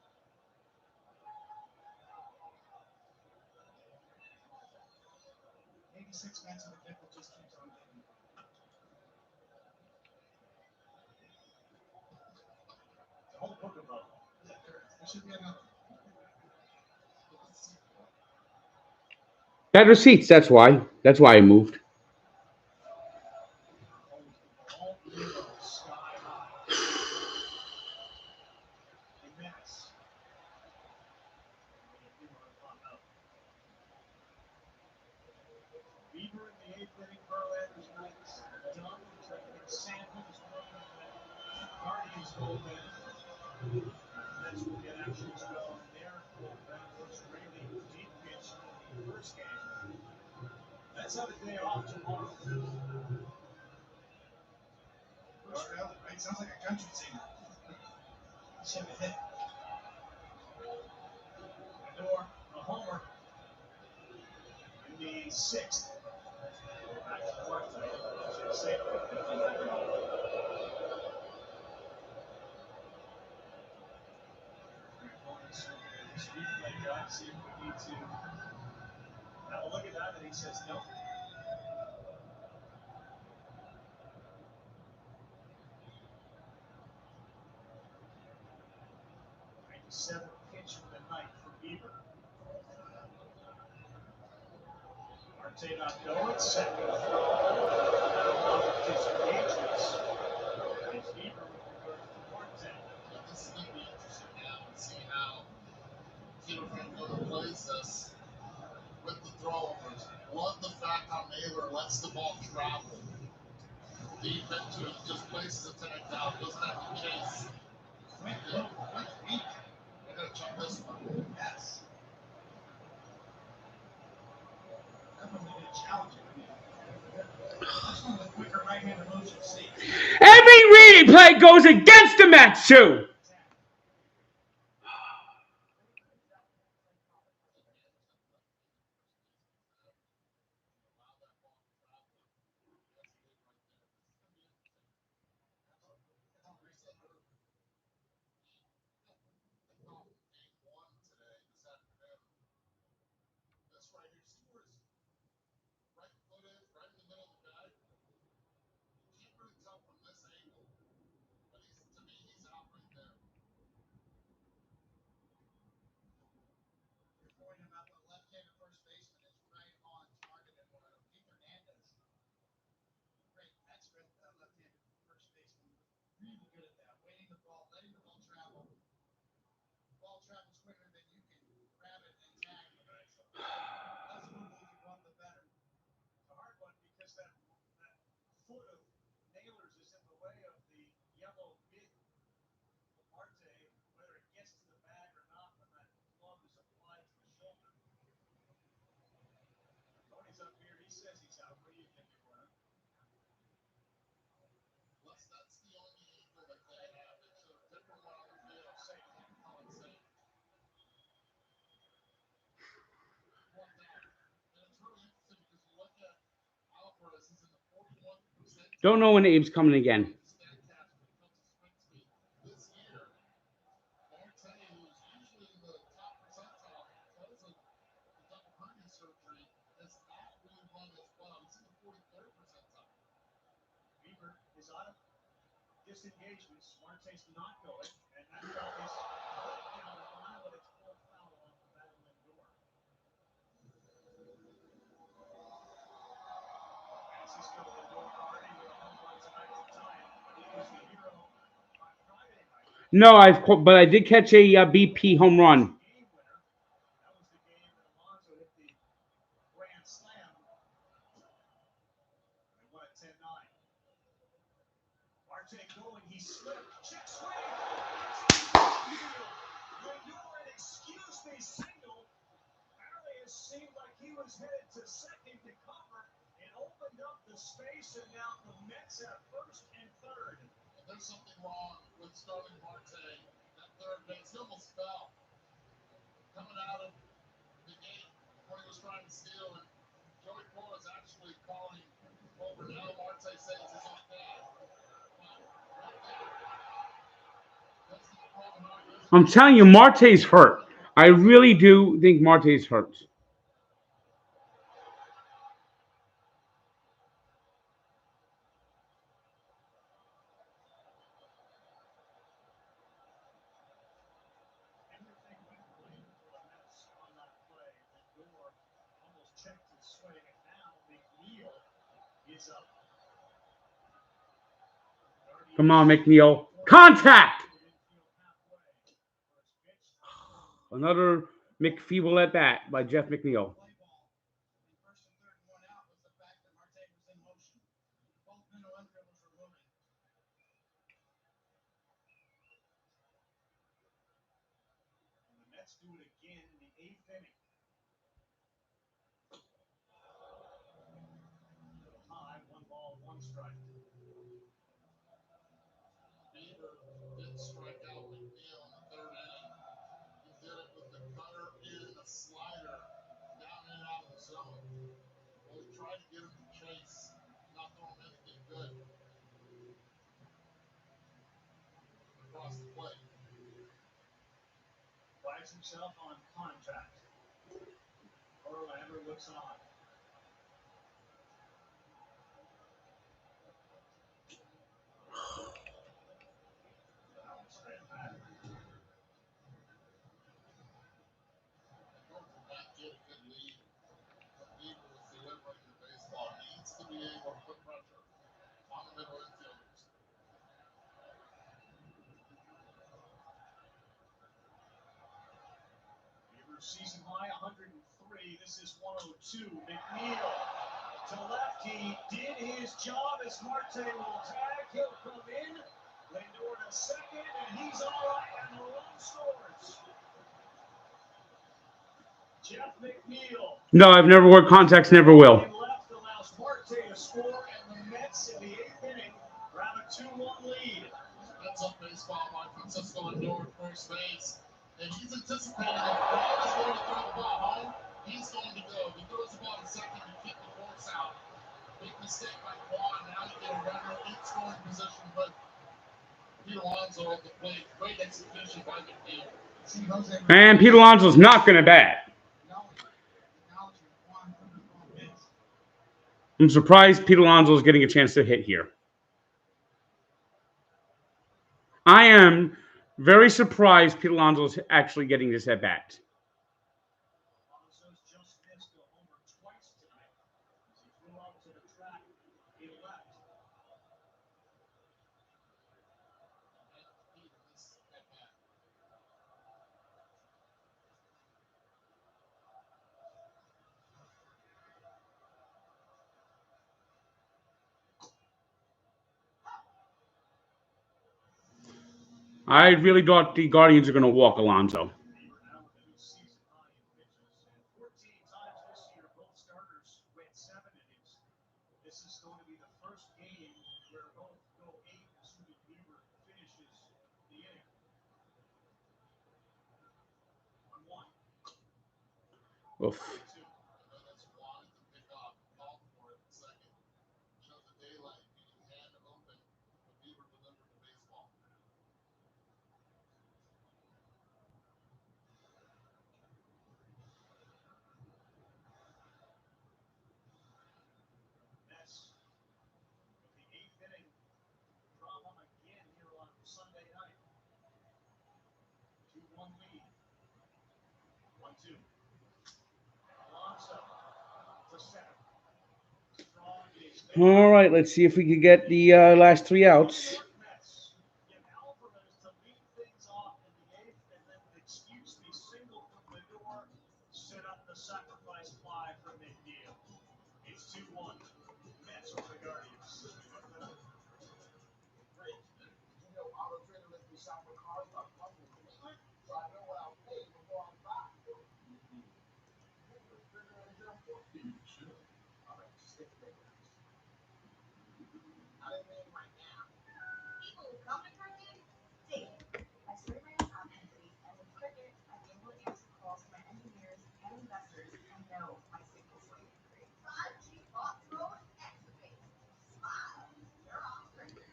86 Mets and the nickel just keeps on getting. The whole book of them. There should be another. Better seats, that's why. That's why I moved. All Nimmo sky high. The Mets. Bieber in the eighth inning, Verlander's night done. Sandman is working on that Guardians bullpen. Mets will get action as well in their bullpen. First Rayleigh deep pitch in the first game. Let's have a day off tomorrow. Bruce Rayleigh, right? Sounds like a country singer. Should have hit. Lindor, a homer in the sixth. Back to Marte. Safe. This replay guy, see if we need to have a look at that, and he says no. 97th pitch of the night for Bieber. Marte not going, second throw. Disengagements. It's Bieber with regard to Marte. This is going to be interesting now to see how Peter Francona plays this with the throwovers. Love the fact how Naylor lets the ball travel deep into it, just places a tag out, doesn't have to chase. Quick, weak. I gotta check this one. Yes. Definitely going to challenge it. That's one of the quicker right-handed moves you'll see. Every reading play goes against the Mets, too. This right here, see where his right foot is, right in the middle of the bag? You can't really tell from this angle, but to me, he's out right there. Your point about the left-handed first baseman is right on target. And Keith Hernandez, great Mets left-handed first baseman, really good at that. Waiting the ball, letting the ball travel. The ball travels quicker than you can grab it and tag it. So less moves you want, the better. It's a hard one because that foot of Naylor's is in the way of the yellow mitt of Marte, whether it gets to the bag or not when that glove is applied to the shoulder. Tony's up here. He says he's out. What do you think, Warner? That's the only angle that they have. They should have different one on the field. Safe. Call it safe. One down. And it's really interesting because you look at Alvarez, he's in the 41%. Don't know when Abe's coming again. This year, Marte, who's usually in the top percentile because of the double hernia surgery, has not really run as well. He's in the 43rd percentile. Bieber is out of disengagements. Marte's not going, and that ball is down the line, but it's full foul off the bat of Lindor. Francisco Lindor already with a home run tonight to tie it, but he was the hero on Friday night. No, but I did catch a BP home run. Game winner. That was the game that Alonso hit the grand slam. They won at 10-9. Marte going, he slipped. Check swing. Lindor, an excuse me signal. Arias seemed like he was headed to second to cover and opened up the space, and now the Mets have first and third. And there's something wrong with Starling Marte at third base. He almost fell coming out of the gate when he was trying to steal, and Joey Cora is actually calling over now. Marte says he's okay. I'm telling you, Marte's hurt. I really do think Marte's hurt. Everything went right for the Mets on that play. Lindor almost checked his swing, and now McNeil is up. Come on, McNeil. Contact! Another McFeeble at bat by Jeff McNeil. First and third, one out was the fact that Marte was in motion. Both middle infielders were moving. And the Mets do it again in the eighth inning. High, 1 ball, 1 strike. Bieber did strike out McNeil in the third inning. He did it with the cutter and a slider down and out of the zone. Well, he tried to get him to chase, not throwing anything good across the plate. Prides himself on contact. Verlander looks on. Straight back. season high 103. This is 102. McNeil to left. He did his job as Marte will tag. He'll come in. Lindor to second, and he's all right, and the run scores. Jeff McNeil. No, I've never worn contacts, never will. Left allows Marte to score, and the Mets in the 8th inning grab a 2-1 lead. That's up baseball by Francisco Lindor at first base. And he's anticipating if Bob is going to throw the ball home, he's going to go. He throws the ball to second to keep the force out. Big mistake by Quan. Now you get a runner in scoring position, but Pete Alonso at the plate. Great execution by McNeil. And Pete Alonso's not going to bat. I'm surprised Pete Alonso is getting a chance to hit here. I am very surprised Pete Alonso is actually getting this at bat. Alonso's just missed a homer twice tonight. He flew out to the track. He left. I really thought the Guardians are going to walk Alonso. Season high in pitches, and 14 times this year, both starters went 7 innings. This is going to be the first game where both go 8, assuming Bieber finishes the inning. 1-1. Oof. That's wanted to pick off, called for it second. Showed the daylight being hand open, but Bieber delivered the baseball. Mets with the 8th inning drama again here on Sunday night. 2-1 lead. 1-2. Alonso to center. Strong is there. All right, let's see if we can get the last 3 outs. Mets get Alvarez to lead things off in the 8th, and then excuse the single from Lindor, set up the sacrifice fly for McNeil. It's 2-1. Mets over the Guardians. Great. You know, Auto Trader lets me shop for cars about monthly commitment, so I know what I'll pay before I buy. You should. All right, just get the big ones. I didn't mean right now. People who come to Cricket, Dave. I started my own app company, and with Cricket, I'm able to answer calls from my engineers and investors and know my signal's working great. 5G box mode activate. Smile. You're on Cricket.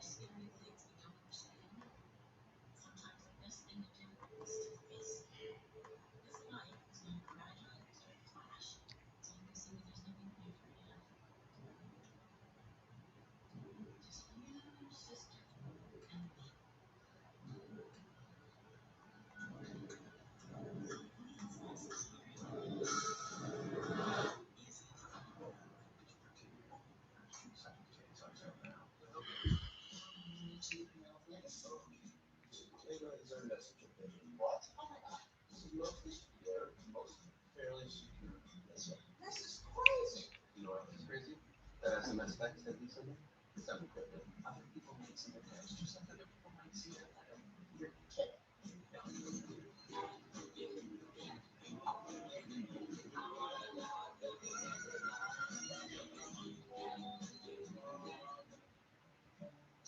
Scary things we don't understand. Sometimes the best thing to do is to face it. This life is not fragile, it's a flash. It's like they say there's nothing new for you. Just you, sister, and me. Later is our message of vision. What? Oh my God. This is mostly secure, most fairly secure. This is crazy. You know what is crazy? That SMS text that he sent me? It's encrypted. Other people might see the text just like other people might see the letter. You're kidding. No.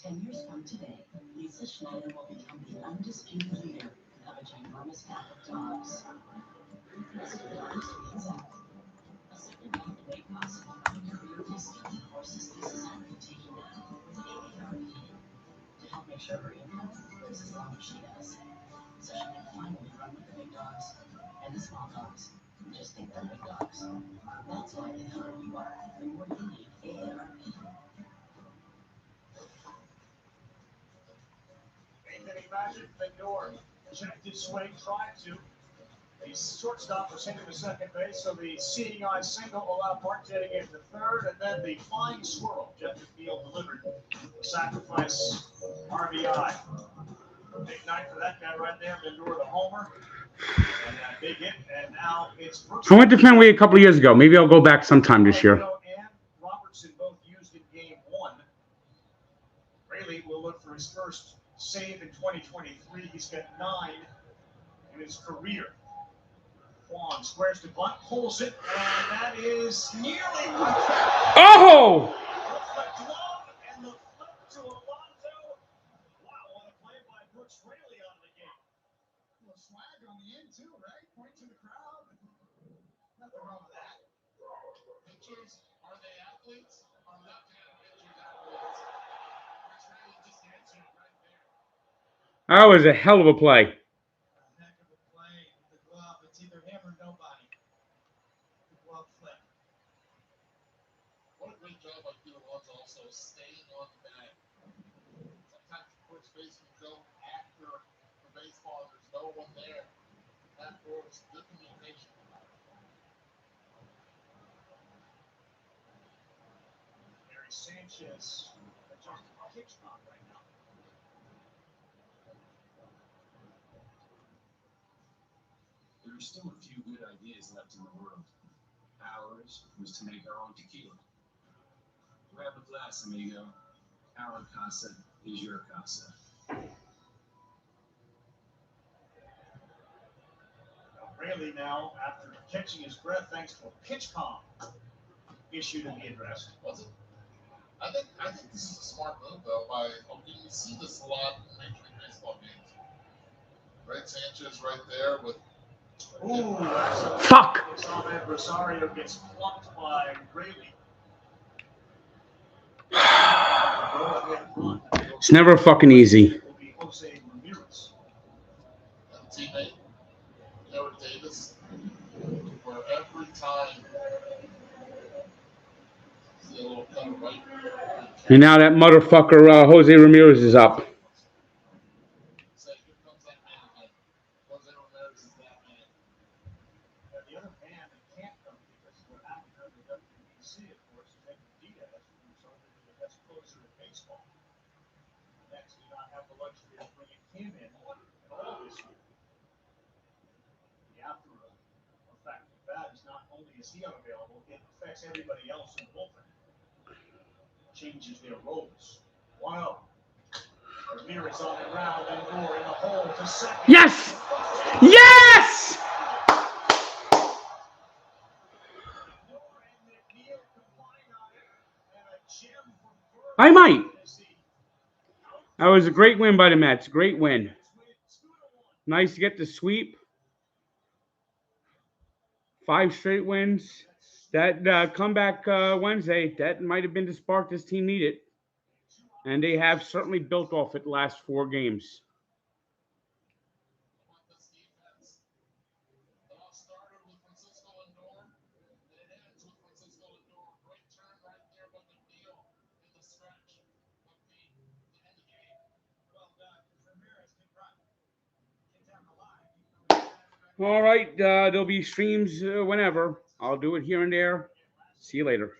10 years from today, Lisa Schneider will become the undisputed leader in a ginormous pack of dogs. As for the dogs to be exact, a second hand weight loss and career discount forces Lisa Schneider taking now with AARP to help make sure her income lives as long as she does. So she can finally run with the big dogs and the small dogs. Just think they're big dogs. That's why the hotter you are, the more you need AARP. 8th inning magic, Lindor checked his swing, tried to. The shortstop was hitting to second base, so the seeing eye single allowed Marte to get to third, and then the flying swirl. Jeff McNeil delivered the sacrifice RBI. Big night for that guy right there, Lindor the homer. And that big hit, and now it's Brooks. I went to Fenway a couple of years ago. Maybe I'll go back sometime this year. And Robertson both used in game one. Rayleigh will look for his first save in 2023. He's got 9 in his career. Juan squares to bunt, pulls it, and that is nearly perfect. Oh! The glove and the flip to Alonso. Wow, what a play by Brooks Rayleigh out of the game. A little swag on the end too, right? Point to the crowd. Nothing wrong with that. Pitchers, are they athletes? Are left-handed pitchers athletes? Brooks Rayleigh just answered right there. That was a hell of a play. A heck of a play with the glove. It's either him or nobody. The glove flip. What a great job by Peter Watts also staying on the bag. Sometimes first baseman go after the baseball, there's no one there. That was good communication. Gary Sanchez adjusting pitch count right now. There are still a few good ideas left in the world. Ours was to make our own tequila. Grab a glass, amigo. Our casa is your casa. Rayleigh now, after catching his breath thanks to a pitch calm issued in the address. Was it? I think this is a smart move though. You see this a lot in Major League Baseball games. Right, Sanchez right there with. Ooh, fuck! Ahmed Rosario gets plucked by Rayleigh. It's never fucking easy. Will be Jose Ramirez. And teammate, Howard Davis, where every time see a little cut right. And now that motherfucker Jose Ramirez is up. Say, here comes that man again. Jose Ramirez is that man. And the other man that can't come because what happened under the WBC, of course, is Edwin Diaz, who resulted in the best closer in baseball. The Mets do not have the luxury of bringing him in at all this year. The after effect of that is not only is he unavailable, it affects everybody else in the bullpen. Changes their roles. 1-0. Ramirez on the ground and Gore in the hole to second. Yes! Yes! I might. That was a great win by the Mets. Great win. Nice to get the sweep. 5 straight wins. That comeback Wednesday, that might have been the spark this team needed. And they have certainly built off it the last 4 games. This defense, it all started with Francisco Lindor, and it ends with Francisco Lindor. Great turn right there by McNeil in the stretch of the end of the game. Well done. Ramirez can run. Get down the line. All right. There'll be streams whenever. I'll do it here and there. See you later.